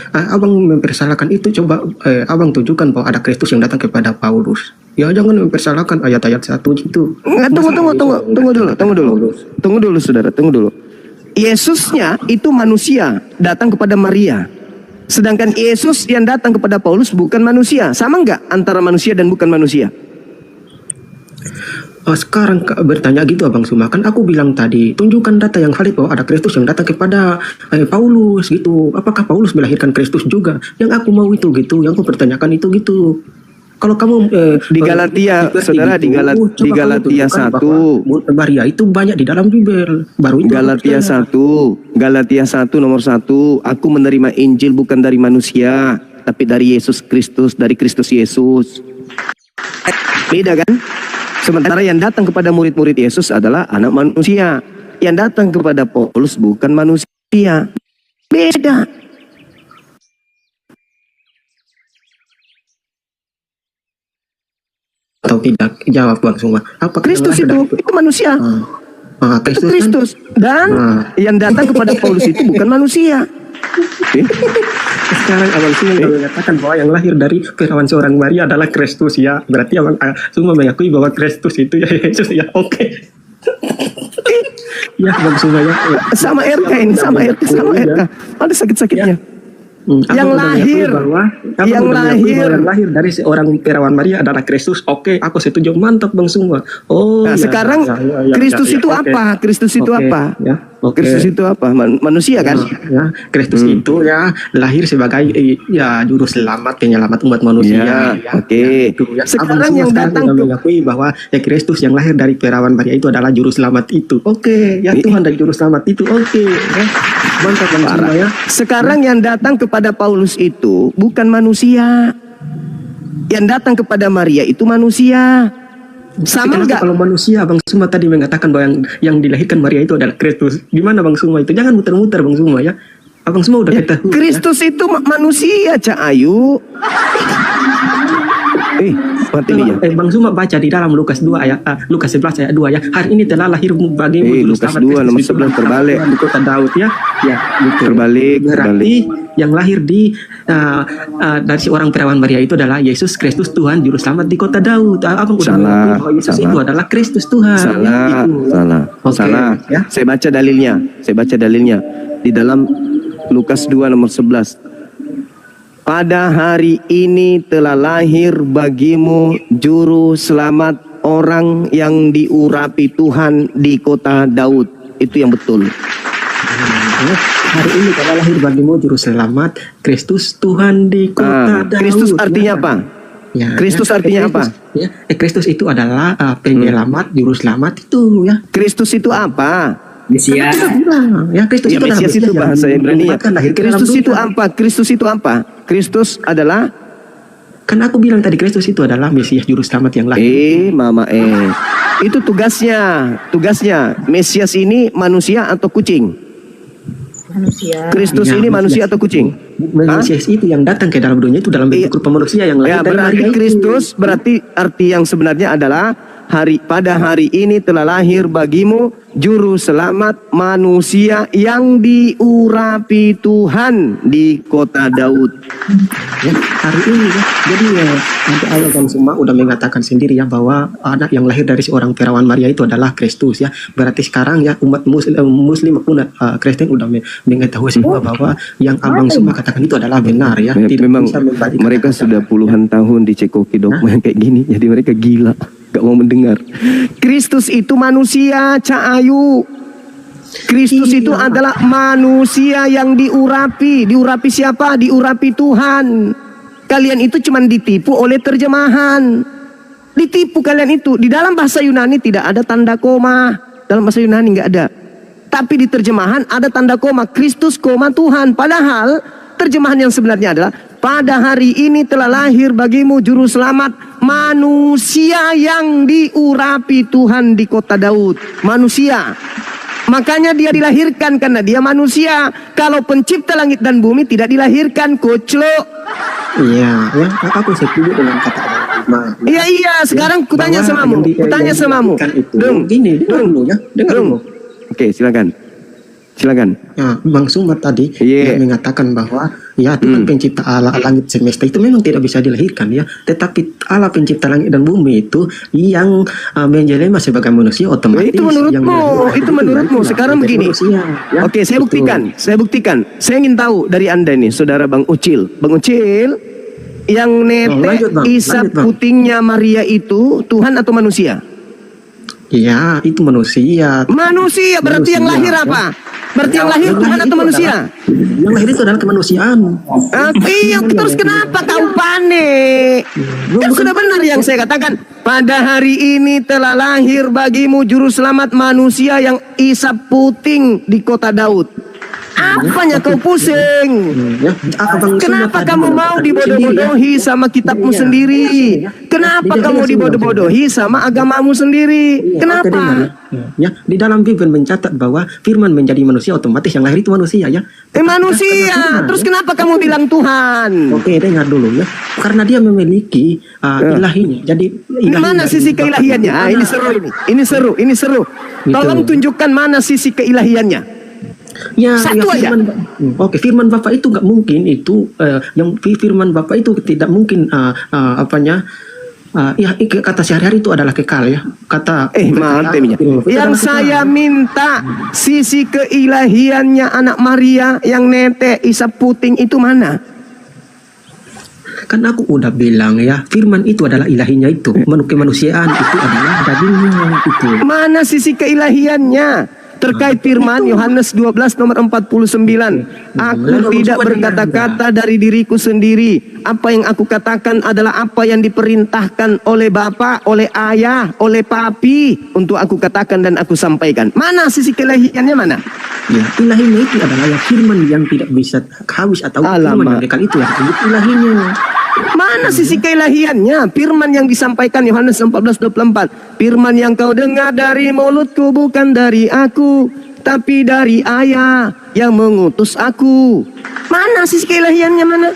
abang mempersalahkan itu, coba abang tunjukkan bahwa ada Kristus yang datang kepada Paulus. Ya jangan mempersalahkan ayat-ayat 1 itu. Enggak, tunggu dulu saudara, tunggu dulu. Yesusnya itu manusia datang kepada Maria. Sedangkan Yesus yang datang kepada Paulus bukan manusia. Sama enggak antara manusia dan bukan manusia? Sekarang bertanya gitu Abang Suma, kan aku bilang tadi tunjukkan data yang valid bahwa ada Kristus yang datang kepada Paulus gitu. Apakah Paulus melahirkan Kristus juga? Yang aku mau itu gitu, yang aku pertanyakan itu gitu. Kalau kamu di Galatia, saudara, di Galatia 1 Maria itu banyak di dalam Bible. Baru itu Galatia 1 nomor 1, aku menerima Injil bukan dari manusia, tapi dari Yesus Kristus, dari Kristus Yesus. Beda kan? Sementara yang datang kepada murid-murid Yesus adalah anak manusia. Yang datang kepada Paulus bukan manusia. Beda. Atau tidak? Jawab Bang Suma. Apa Kristus itu manusia. Kristus. Dan yang datang kepada Paulus itu bukan manusia. Sekarang Abang Suma mengatakan bahwa yang lahir dari perawan seorang Maria adalah Kristus ya. Berarti Abang Suma mengakui bahwa Kristus itu ya Yesus ya. Oke. Ya Abang Suma ya. Sama RK ini, sama RK. Ada sakit-sakitnya. Yang lahir dari seorang perawan Maria adalah Kristus. Oke, aku setuju, mantap Bang Suma. Sekarang Kristus itu apa? Kristus itu apa? Kristus itu apa? Manusia kan? Kristus itu ya lahir sebagai ya juru selamat, penyelamat umat manusia. Oke. Sekarang yang datang mengakui bahwa Kristus yang lahir dari perawan Maria itu adalah juru selamat itu. Oke, ya Tuhan dari juru selamat itu. Oke. Mantap Bang Suma ya. Sekarang yang datang kepada Paulus itu bukan manusia. Yang datang kepada Maria itu manusia. Sama enggak? Kalau manusia Bang Suma tadi mengatakan bahwa yang dilahirkan Maria itu adalah Kristus. Gimana Bang Suma itu? Jangan muter-muter Bang Suma ya. Abang Suma udah ketahui. Kristus itu manusia, Cak Ayu. Bang Suma baca di dalam Lukas 2 ayat Lukas 11 ayat 2 ya. Hari ini telah lahir bagimu Lukas 2 nomor 11 terbalik di kota Daud ya. Ya, gitu. Terbalik. Berarti yang lahir dari seorang perawan Maria itu adalah Yesus Kristus Tuhan juru selamat di kota Daud. Abang udah mengakui bahwa Yesus itu adalah Kristus Tuhan. Salah. Ya. Saya baca dalilnya di dalam Lukas 2 nomor 11. Pada hari ini telah lahir bagimu juru selamat, orang yang diurapi Tuhan di kota Daud. Itu yang betul. Hari ini telah lahir bagimu juru selamat, Kristus Tuhan di kota Daud. Kristus artinya apa? Kristus artinya apa? Kristus itu adalah penyelamat, juru selamat itu ya. Kristus itu apa? Mesias. Kristus itu Mesias itu bahasa Ibrani. Kristus itu apa? Kristus itu apa? Kristus adalah, kan aku bilang tadi Kristus itu adalah Mesias juru selamat yang lahir. Itu tugasnya. Mesias ini manusia atau kucing? Manusia. Kristus ini manusia atau kucing? Mesias itu yang datang ke dalam dunia itu dalam bentuk rupa manusia yang lahir dari Maria. Kristus berarti arti yang sebenarnya adalah pada hari ini telah lahir bagimu juru selamat manusia yang diurapi Tuhan di kota Daud. Ya, hari ini ya. Jadi ya, nanti ayat yang semua udah mengatakan sendiri ya bahwa anak yang lahir dari seorang perawan Maria itu adalah Kristus ya. Berarti sekarang ya umat muslim pun Kristen udah mengetahui semua bahwa yang abang semua katakan itu adalah benar ya. Tidak Memang bisa membalikan mereka kata-kata. sudah puluhan tahun dicekoki dogma yang kayak gini, jadi mereka gila, gak mau mendengar. Kristus itu manusia, Cak Ayu. Kristus itu adalah manusia yang diurapi. Diurapi siapa? Diurapi Tuhan. Kalian itu cuma ditipu oleh terjemahan. Ditipu kalian itu. Di dalam bahasa Yunani tidak ada tanda koma. Dalam bahasa Yunani nggak ada. Tapi di terjemahan ada tanda koma. Kristus, koma Tuhan. Padahal terjemahan yang sebenarnya adalah pada hari ini telah lahir bagimu juru selamat manusia yang diurapi Tuhan di kota Daud. Manusia. Makanya dia dilahirkan karena dia manusia. Kalau pencipta langit dan bumi tidak dilahirkan, koclok. Iya, ya, aku setuju dengan kata Abang. Iya, sekarang kutanya samamu. Kutanya samamu. Dong, gini, dengar dulu ya, dengar dulu. Oke, silakan. Silakan. Ya, Bang Sumat tadi dia mengatakan bahwa ya Tuhan pencipta Allah langit semesta itu memang tidak bisa dilahirkan ya, tetapi Allah pencipta langit dan bumi itu yang menjelma sebagai manusia otomatis. Itu menurutmu, itu menurutmu. Sekarang begini. Ya, Oke, saya buktikan. Saya ingin tahu dari Anda nih, saudara Bang Ucil. Bang Ucil, yang netek isap putingnya Maria itu Tuhan atau manusia? Iya, itu manusia. Manusia berarti yang lahir apa? Berarti yang lahir Tuhan atau manusia? Yang lahir itu adalah kemanusiaan. Iya, terus kenapa kau panik? Kan sudah benar yang saya katakan. Pada hari ini telah lahir bagimu juru selamat manusia yang isap puting di kota Daud. Apanya kau pusing? Kenapa kamu mau dibodoh-bodohi sama kitabmu sendiri? Kenapa kamu dibodoh-bodohi sama agamamu sendiri? Kenapa? Ya, di dalam Bible mencatat bahwa firman menjadi manusia otomatis yang lahir itu manusia ya. Manusia. Terus kenapa kamu bilang Tuhan? Oke, dengar dulu ya. Karena dia memiliki ilahinya. Jadi mana sisi keilahiannya? Ini seru ini. Ini seru, ini seru. Tolong tunjukkan mana sisi keilahiannya. Ya, satu aja. Oke, firman Bapak itu nggak mungkin itu yang firman Bapak itu tidak mungkin ya kata sehari-hari itu adalah kekal ya. Kata mantepnya. Yang saya minta sisi keilahiannya anak Maria yang netek isap puting itu mana? Kan aku udah bilang ya, firman itu adalah ilahinya itu. Kemanusiaan itu adalah dagingnya itu. Mana sisi keilahiannya? Terkait firman Yohanes 12 nomor 49. Aku tidak berkata-kata dari diriku sendiri. Apa yang aku katakan adalah apa yang diperintahkan oleh Bapa, oleh Ayah, oleh Papi untuk aku katakan dan aku sampaikan. Mana sisi keilahiannya mana? Ya, ilahinya itu adalah yang firman yang tidak bisa habis atau firman yang kekal itu yang ilahinya. Mana sisi keilahiannya? Firman yang disampaikan Yohanes 14:24. Firman yang kau dengar dari mulutku bukan dari aku, tapi dari Ayah yang mengutus aku. Mana sisi keilahiannya mana?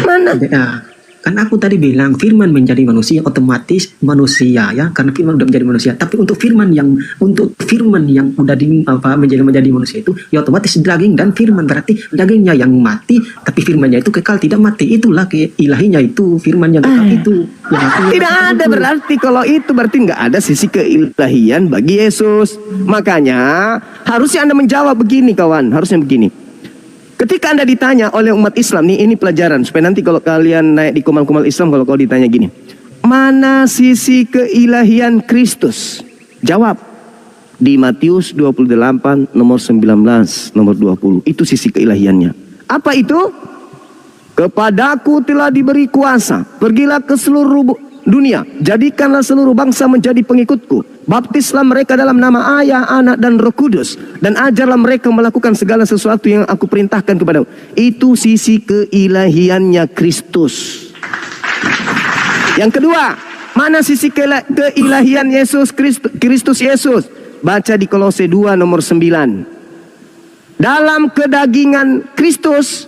Mana? Ya, kan aku tadi bilang firman menjadi manusia otomatis manusia ya, karena firman udah menjadi manusia. Tapi untuk firman yang udah menjadi manusia itu ya otomatis daging dan firman, berarti dagingnya yang mati tapi firmannya itu kekal tidak mati. Itulah ilahinya itu firman yang kekal itu. Tidak ada berarti kalau itu berarti nggak ada sisi keilahian bagi Yesus. Makanya harusnya Anda menjawab begini kawan, harusnya begini. Ketika Anda ditanya oleh umat Islam nih, ini pelajaran supaya nanti kalau kalian naik di kumal-kumal Islam, kalau kau ditanya gini, mana sisi keilahian Kristus? Jawab di Matius 28 nomor 19 nomor 20. Itu sisi keilahiannya. Apa itu? Kepadaku telah diberi kuasa, pergilah ke seluruh dunia, jadikanlah seluruh bangsa menjadi pengikutku. Baptislah mereka dalam nama Ayah, Anak, dan Roh Kudus, dan ajarlah mereka melakukan segala sesuatu yang aku perintahkan kepadamu. Itu sisi keilahiannya Kristus. Yang kedua, mana sisi keilahian Yesus Kristus Yesus? Baca di Kolose 2 nomor 9. Dalam kedagingan Kristus,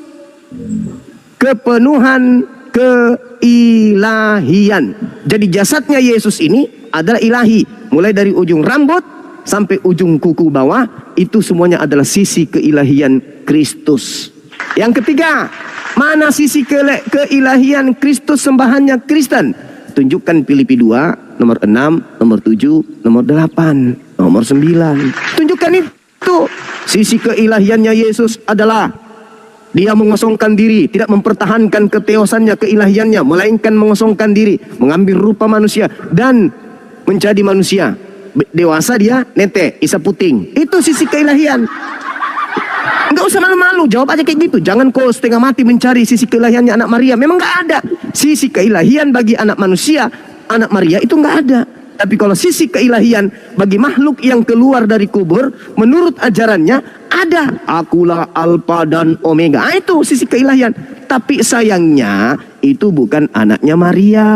kepenuhan keilahian. Jadi jasadnya Yesus ini adalah ilahi. Mulai dari ujung rambut sampai ujung kuku bawah, itu semuanya adalah sisi keilahian Kristus. Yang ketiga, mana sisi keilahian Kristus sembahannya Kristen? Tunjukkan Filipi 2, nomor 6, nomor 7, nomor 8, nomor 9. Tunjukkan itu. Sisi keilahiannya Yesus adalah dia mengosongkan diri, tidak mempertahankan keteosannya, keilahiannya, melainkan mengosongkan diri, mengambil rupa manusia dan menjadi manusia. Dewasa dia nete, isa puting. Itu sisi keilahian. Enggak usah malu-malu, jawab aja kayak gitu. Jangan kau setengah mati mencari sisi keilahiannya anak Maria. Memang enggak ada. Sisi keilahian bagi anak manusia, anak Maria itu enggak ada. Tapi kalau sisi keilahian bagi makhluk yang keluar dari kubur, menurut ajarannya ada. Akulah Alfa dan Omega. Itu sisi keilahian. Tapi sayangnya itu bukan anaknya Maria.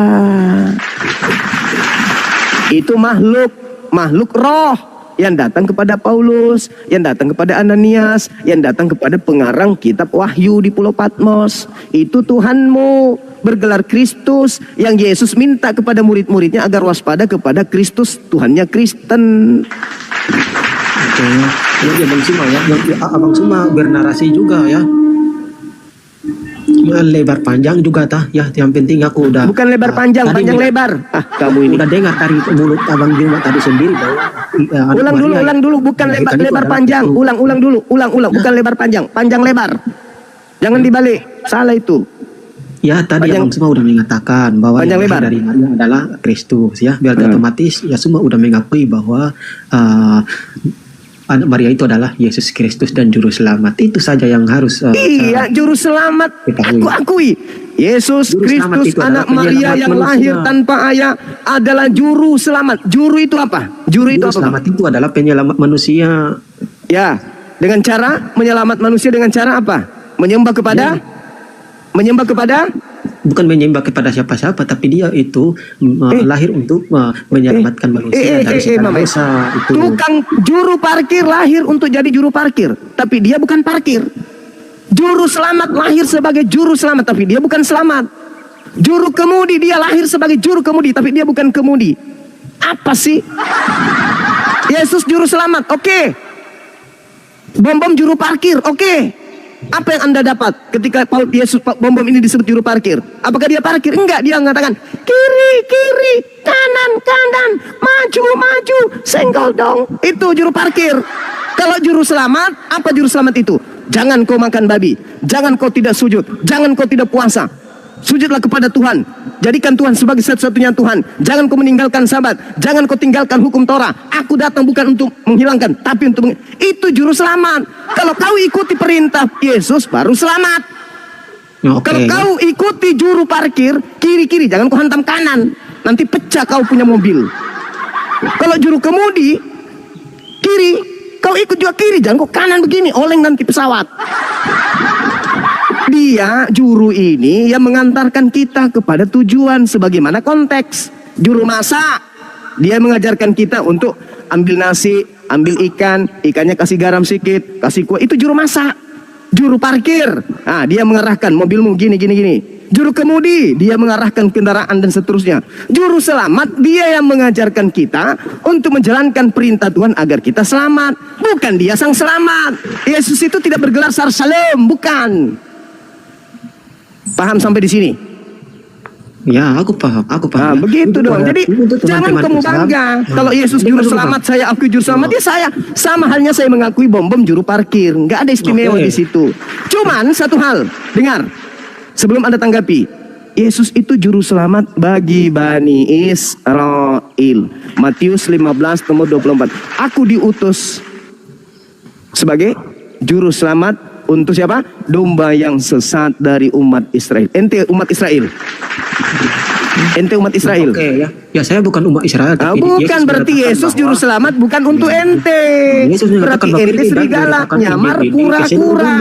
Itu makhluk roh yang datang kepada Paulus, yang datang kepada Ananias, yang datang kepada pengarang kitab Wahyu di Pulau Patmos. Itu Tuhanmu bergelar Kristus, yang Yesus minta kepada murid-muridnya agar waspada kepada Kristus, Tuhannya Kristen. Oke, ya Abang Suma ya, Abang Suma bernarasi juga ya. Lebar panjang juga tah ya, yang penting aku udah bukan lebar panjang, panjang lebar. Kamu ini udah dengar dari mulut Abang Juma tadi sendiri bahwa ulang dulu, bukan lebar panjang. Ulang dulu, bukan lebar panjang, panjang lebar. Jangan dibalik, salah itu. Ya tadi Abang semua udah mengatakan bahwa panjang lebar dari Maria adalah Kristus ya, biar otomatis ya semua udah mengakui bahwa anak Maria itu adalah Yesus Kristus dan Juru Selamat. Itu saja yang harus iya, Juru Selamat. Aku akui Yesus Kristus anak Maria yang lahir tanpa ayah adalah Juru Selamat. Juru itu apa? Juru itu apa? Selamat itu adalah penyelamat manusia. Ya, dengan cara menyelamat manusia dengan cara apa? Menyembah kepada bukan menyembah kepada siapa-siapa, tapi dia itu lahir untuk menyelamatkan manusia dari segala dosa. Tukang juru parkir lahir untuk jadi juru parkir, tapi dia bukan parkir. Juru selamat lahir sebagai juru selamat, tapi dia bukan selamat. Juru kemudi, dia lahir sebagai juru kemudi, tapi dia bukan kemudi. Apa sih? Yesus juru selamat, oke. Bom-bom juru parkir, oke. Apa yang Anda dapat ketika Yesus bom-bom ini disebut juru parkir? Apakah dia parkir? Enggak, dia mengatakan kiri, kanan, maju, senggol dong. Itu juru parkir. Kalau juru selamat, apa juru selamat itu? Jangan kau makan babi, jangan kau tidak sujud, jangan kau tidak puasa. Sujudlah kepada Tuhan. Jadikan Tuhan sebagai satu-satunya Tuhan. Jangan kau meninggalkan sabat. Jangan kau tinggalkan hukum Torah. Aku datang bukan untuk menghilangkan, tapi untuk itu juru selamat. Kalau kau ikuti perintah Yesus, baru selamat. Kalau kau ikuti juru parkir, kiri-kiri, jangan kau hantam kanan. Nanti pecah kau punya mobil. Kalau juru kemudi, kiri, kau ikut juga kiri, jangan kau kanan begini, oleng nanti pesawat. Dia juru ini yang mengantarkan kita kepada tujuan sebagaimana konteks. Juru masak, dia mengajarkan kita untuk ambil nasi, ambil ikan, ikannya kasih garam sedikit, kasih kuah. Itu juru masak. Juru parkir, nah, dia mengarahkan mobilmu gini. Juru kemudi, dia mengarahkan kendaraan dan seterusnya. Juru selamat, dia yang mengajarkan kita untuk menjalankan perintah Tuhan agar kita selamat. Bukan dia sang selamat. Yesus itu tidak bergelar Sar Shalom, bukan. Paham sampai di sini? Ya, aku paham. Nah, begitu dong. Jadi jangan kamu bangga. Kalau Yesus juru selamat, saya akui juru selamat. Ya saya sama halnya saya mengakui bom-bom juru parkir. Nggak ada istimewa di situ. Cuman satu hal, dengar. Sebelum Anda tanggapi, Yesus itu juru selamat bagi Bani Israel. Matius 15 nomor 24. Aku diutus sebagai juru selamat untuk siapa? Domba yang sesat dari umat Israel. Ente umat Israel. Ente umat Israel. Ya saya bukan umat Israel. Tapi Bukan berarti Yesus juru selamat bukan untuk ente. Yesus Berarti menyatakan bahwa ente ini serigala, dan nyamar ke pura-pura.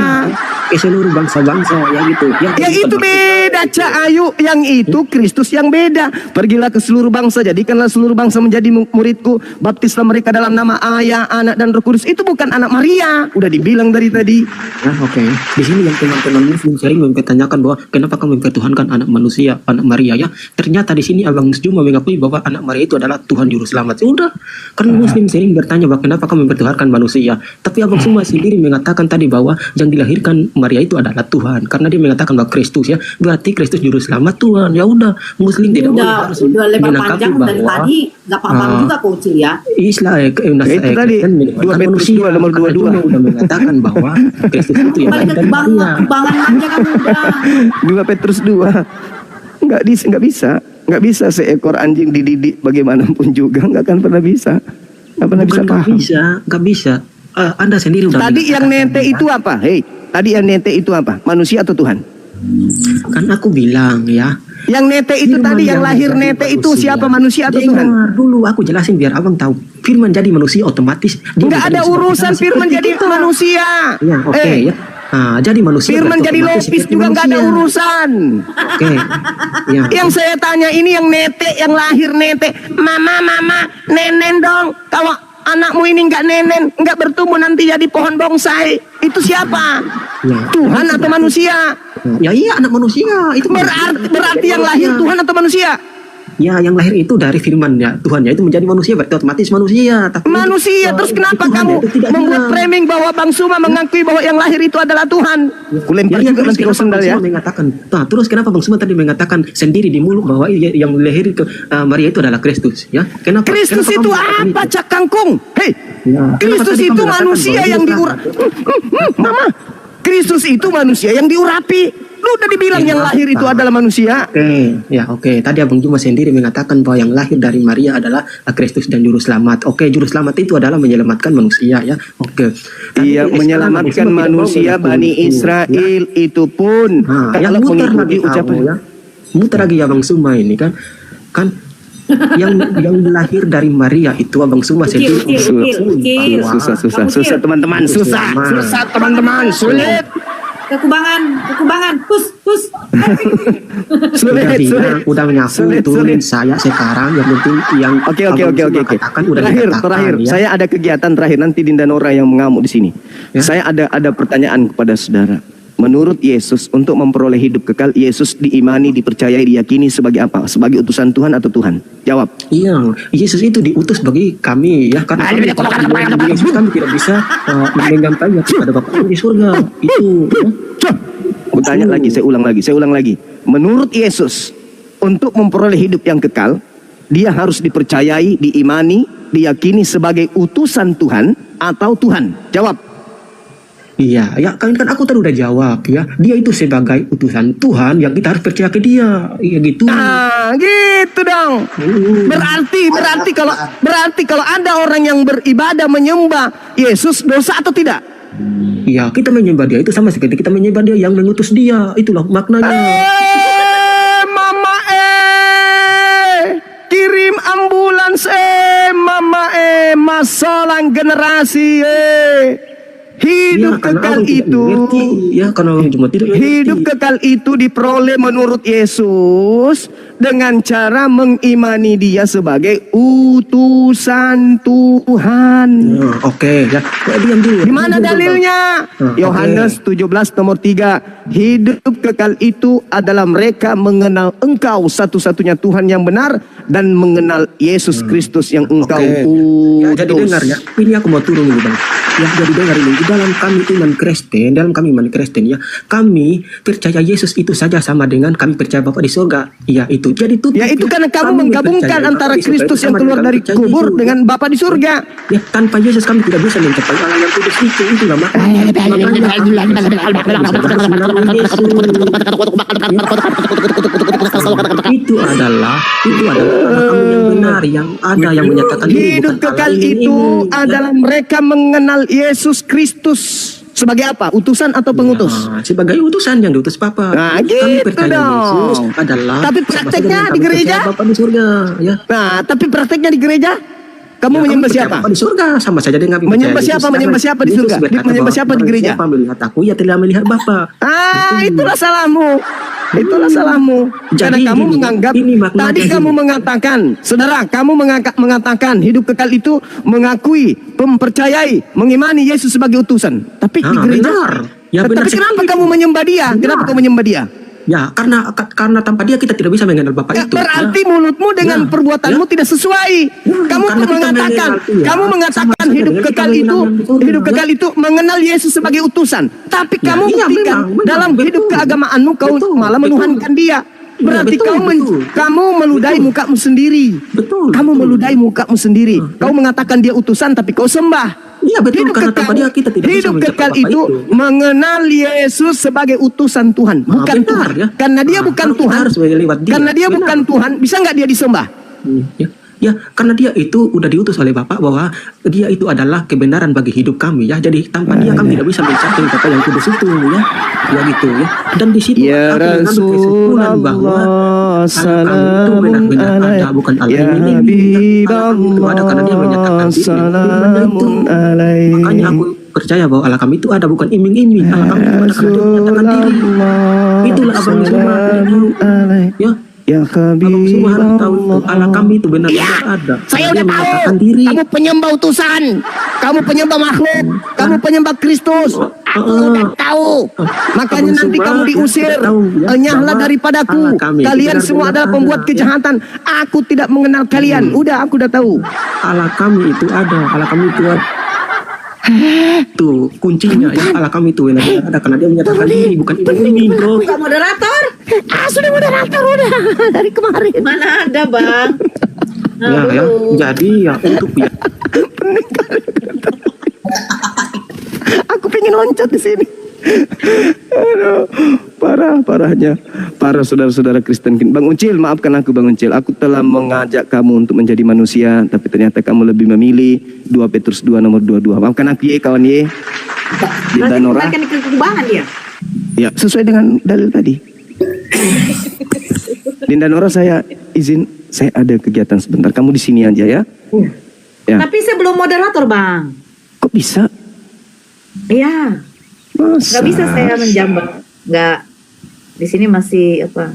seluruh bangsa-bangsa ya gitu. Ya itu beda, Cak Ayu. Yang itu Kristus yang beda. Pergilah ke seluruh bangsa, jadikanlah seluruh bangsa menjadi muridku. Baptislah mereka dalam nama Ayah, Anak, dan Roh Kudus. Itu bukan anak Maria. Udah dibilang dari tadi. Nah, oke. Di sini yang teman-teman Muslim sering mempertanyakan bahwa kenapa kamu mempertuhankan anak manusia, anak Maria ya? Ternyata di sini Abang Musjuma mengakui bahwa anak Maria itu adalah Tuhan juru selamat. Sudah. Karena Muslim sering bertanya bahwa kenapa kamu mempertuhankan manusia. Tapi Abang Suma sendiri mengatakan tadi bahwa yang dilahirkan Maria itu adalah Tuhan. Karena dia mengatakan bahwa Kristus ya. Berarti Kristus juru selamat Tuhan. Ya udah, Muslim tidak boleh harus udah lebar menangkapi panjang dari bahwa tadi nggak paham juga Kocil ya. Islam Itu tadi 2 Petrus 2 nomor 22 udah mengatakan bahwa Kristus itu yang Kembali lahir ke dari Maria. kebangan aja kamu udah. 2 Petrus 2. Nggak bisa seekor anjing dididik bagaimanapun juga, nggak akan pernah bisa. Nggak pernah bisa Bukan paham. nggak bisa. Anda sendiri udah Tadi yang mengatakan nete itu apa? Hei, tadi yang nete itu apa? Manusia atau Tuhan? kan aku bilang ya. Yang nete itu Firman tadi yang lahir jadi nete itu manusia. siapa, manusia atau Tuhan? Dengar dulu aku jelasin biar abang tahu. Firman jadi manusia otomatis. dia Nggak ada menjadi urusan seperti firman kita. jadi manusia. Ya oke ya. Nah, jadi manusia. Firman berarti jadi otomatis lepis seperti juga nggak ada manusia. urusan. Oke. Ya. Yang saya tanya ini yang nete, yang lahir nete. Mama, nenen dong. Kalau anakmu ini nggak nenen, nggak bertumbuh nanti jadi pohon bonsai. Itu siapa? Ya. Tuhan atau manusia? Ya iya anak manusia. Itu Berarti yang lahir Tuhan atau manusia? Ya, yang lahir itu dari firman ya Tuhan ya itu menjadi manusia berarti otomatis manusia. Tapi Manusia, terus kenapa Tuhan kamu itu tidak membuat bilang. framing bahwa Bang Suma mengakui bahwa yang lahir itu adalah Tuhan? Kulempar Ya, juga terus nanti kau kenapa sendal Bang ya. Suma mengatakan, nah terus kenapa Bang Suma tadi mengatakan sendiri di mulut bahwa yang lahir ke Maria itu adalah Kristus ya? Kenapa? Kristus kenapa itu kamu mengatakan apa, itu? Cak Kangkung? Hei, Ya, kenapa Kristus tadi kamu itu mengatakan manusia bahwa yang dia diurapi. Mama, Kristus itu manusia yang diurapi. Lu udah dibilang yang lahir itu adalah manusia. Oke. Tadi Abang Juma sendiri mengatakan bahwa yang lahir dari Maria adalah Kristus dan Juru Selamat. Oke, Juru Selamat itu adalah menyelamatkan manusia ya. Oke. Iya, menyelamatkan manusia Bani Israel itu pun Nah, yang kalau muter lagi mengikuti ucapan ya. Muter lagi ya Bang Suma ini kan yang lahir dari Maria itu Abang Suma sendiri. Susah teman-teman, susah teman-teman, sulit. Kekubangan, pus. Udah menyapu turunin saya sekarang yang penting yang Oke. katakan udah Terakhir, dikatakan, ya. saya ada kegiatan terakhir nanti Dinda Nora yang mengamuk di sini. Ya. Saya ada pertanyaan kepada saudara. Menurut Yesus untuk memperoleh hidup kekal, Yesus diimani, dipercayai, diyakini sebagai apa? Sebagai utusan Tuhan atau Tuhan? Jawab. Iya, Yesus itu diutus bagi kami ya karena Yesus kami tidak bisa menggantainya kepada Bapa di surga. Itu ya. Aku tanya lagi, saya ulang lagi. Menurut Yesus, untuk memperoleh hidup yang kekal, dia harus dipercayai, diimani, diyakini sebagai utusan Tuhan atau Tuhan. Jawab. Iya, ya kan aku tadi udah jawab ya. Dia itu sebagai utusan Tuhan yang kita harus percaya ke dia. Iya gitu. Nah, gitu dong. Berarti kalau ada orang yang beribadah menyembah Yesus dosa atau tidak? Iya, kita menyembah dia itu sama seperti kita menyembah dia yang mengutus dia. Itulah maknanya. Mama kirim ambulans mama masalah generasi hidup Ya, kekal orang tidak itu mengerti. Ya, karena orang cuma tidak mengerti. hidup kekal itu diperoleh menurut Yesus dengan cara mengimani dia sebagai utusan Tuhan. Ya, oke, ya. Diam dulu. Di mana dalilnya? Nah, Yohanes 17 nomor 3. Hidup kekal itu adalah mereka mengenal Engkau satu-satunya Tuhan yang benar dan mengenal Yesus Kristus yang Engkau Ya, utus. jadi dengar ya. Ini aku mau turun dulu Bang. Ya, jadi dengar ini. Di dalam kami iman Kristen ya. Kami percaya Yesus itu saja sama dengan kami percaya Bapa di surga. Iya, itu. Jadi itu. Ya itu karena kamu kami menggabungkan percaya antara Bapa di surga Kristus itu yang sama keluar dengan dari percaya kubur Yesus. dengan Bapa di surga. Ya, tanpa Yesus kami tidak bisa mencapai Allah yang kudus itu. Itulah itu adalah kami yang benar yang ada yang menyatakan diri Hidup bukan kekal Allah itu ini. adalah mereka mengenal Yesus Kristus sebagai apa? Utusan atau pengutus? Nah, sebagai utusan yang diutus Bapa. Nah, Kami gitu percaya dong. Yesus adalah Tapi sama saja prakteknya dengan di kami gereja? percaya Bapa di surga, ya. Nah, tapi prakteknya di gereja kamu Ya, menyembah kami percaya siapa? Bapa di surga sama saja dengan kami Menyembah percaya siapa? Yesus. Menyembah Karena siapa di Yesus surga? berkata Menyembah bahwa siapa di barang gereja? Siapa melihat aku, ya telah melihat Bapa. Itulah salahmu. Itulah salahmu. Karena Jadi, kamu gini, menganggap ini maknanya tadi gini. kamu mengatakan, saudara, kamu mengatakan hidup kekal itu mengakui, mempercayai, mengimani Yesus sebagai utusan. Tapi di gereja, benar. Ya, benar tapi kenapa sekali. kamu menyembah dia? Kenapa kamu menyembah dia? Ya, karena tanpa dia kita tidak bisa mengenal Bapa Ya, itu. berarti ya. mulutmu dengan Ya, perbuatanmu tidak sesuai. Kamu karena kita mengatakan, mengenal dia, kamu mengatakan sama saja hidup dengan kekal kita itu, mengenal surga, hidup kekal itu mengenal Yesus sebagai utusan. Tapi Ya, kamu iya, buktikan memang, dalam betul. hidup keagamaanmu kau Betul, malah betul. menuhankan dia. Berarti betul, betul. kamu meludahi mukamu sendiri. Betul. Kamu betul. meludahi mukamu sendiri. Kau mengatakan dia utusan tapi kau sembah. Iya, betul, Hidup karena kekal, tanpa dia kita tidak bisa hidup mencapai kekal Bapa itu mengenal Yesus sebagai utusan Tuhan, bukan benar, Tuhan. ya. Karena dia bukan kalau kita Tuhan. harus lewat dia. Karena dia Benar. bukan Tuhan, bisa nggak dia disembah? Ya, karena dia itu udah diutus oleh Bapa bahwa dia itu adalah kebenaran bagi hidup kami, ya. Jadi tanpa dia kami tidak bisa mencapai Bapa yang kudus itu, ya. Ya gitu, ya. Dan di situ Ya kami mengambil kesimpulan bahwa Rasulullah, anak kami itu benar-benar ada, bukan Allah Ya yang ini. Habib Allah kami itu ada karena dia menyatakan diri. Salamun alaih. Makanya aku percaya bahwa Allah kami itu ada, bukan iming-iming. Allah kami itu ada karena dia menyatakan diri. Itulah abang semua dulu. Ya, Ya abang Habib semua harus tahu itu. Allah kami itu benar-benar ada. Saya Karena udah dia tahu. menyatakan diri. Kamu penyembah utusan. Kamu penyembah makhluk. Kamu penyembah Kristus. Aku udah tahu. Makanya Abang nanti semua kamu ya, diusir. tidak tahu, ya, Enyahlah bahwa daripadaku. Allah kami itu Kalian semua benar-benar adalah ada, pembuat ya. kejahatan. Aku tidak mengenal kalian. Udah, aku udah tahu. Allah kami itu ada. Allah kami itu ada. Tuh kuncinya, ya. Allah kami itu benar-benar ada karena dia menyatakan diri, bukan iming-iming, bro. Bukan moderator. Sudah moderator udah dari kemarin. Mana ada, Bang? Ya, ya. Jadi ya untuk ya. Aku pengen loncat di sini. Aduh, parahnya. Parah saudara-saudara Kristen. Bang Uncil, maafkan aku Bang Uncil. Aku telah mengajak kamu untuk menjadi manusia, tapi ternyata kamu lebih memilih 2 Petrus 2 nomor 22. Maafkan aku ya kawan ye. Dinda Berarti Nora. bukan kekubangan dia. Ya, sesuai dengan dalil tadi. Dinda Nora, saya izin, saya ada kegiatan sebentar. Kamu di sini aja ya. Ya. Tapi saya belum moderator, Bang. Kok bisa? Iya. Masa? Nggak bisa saya menjambak. Nggak. Di sini masih apa?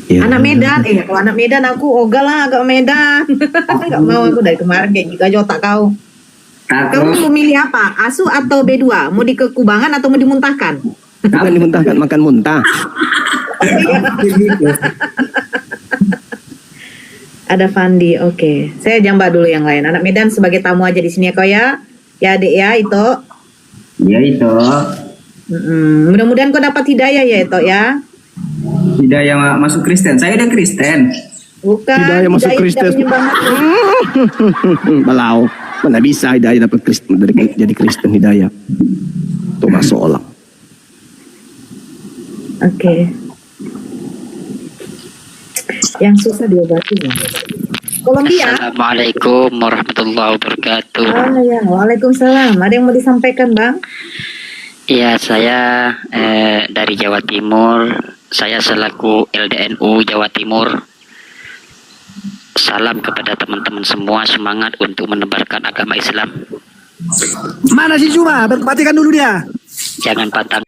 Ya. Anak Medan. Kalau anak Medan aku ogah lah agak Medan. Nggak mau aku dari kemarin kayak gitu aja otak kau. Kamu mau milih apa? ASU atau B2? Mau dikekubangan atau mau dimuntahkan? Bukan dimuntahkan, makan muntah. Ada Fandi, oke. Saya jambak dulu yang lain. Anak Medan sebagai tamu aja di sini ya kau ya. Ya adik ya itu. Ya itu. Mudah-mudahan kau dapat hidayah ya itu ya. Hidayah masuk Kristen. Saya udah Kristen. Bukan. Hidayah masuk tidak Kristen. menyembah makhluk. Balau. Mana bisa Hidayah dapat Kristen dari jadi Kristen Hidayah. Tuh masuk orang. Oke. Yang susah diobati ya. Kolombia. Assalamualaikum warahmatullahi wabarakatuh. Ya. Waalaikumsalam. Ada yang mau disampaikan, Bang? Ya, saya dari Jawa Timur. Saya selaku LDNU Jawa Timur. Salam kepada teman-teman semua, semangat untuk menebarkan agama Islam. Mana si Juma? Perhatikan dulu dia. Jangan pantang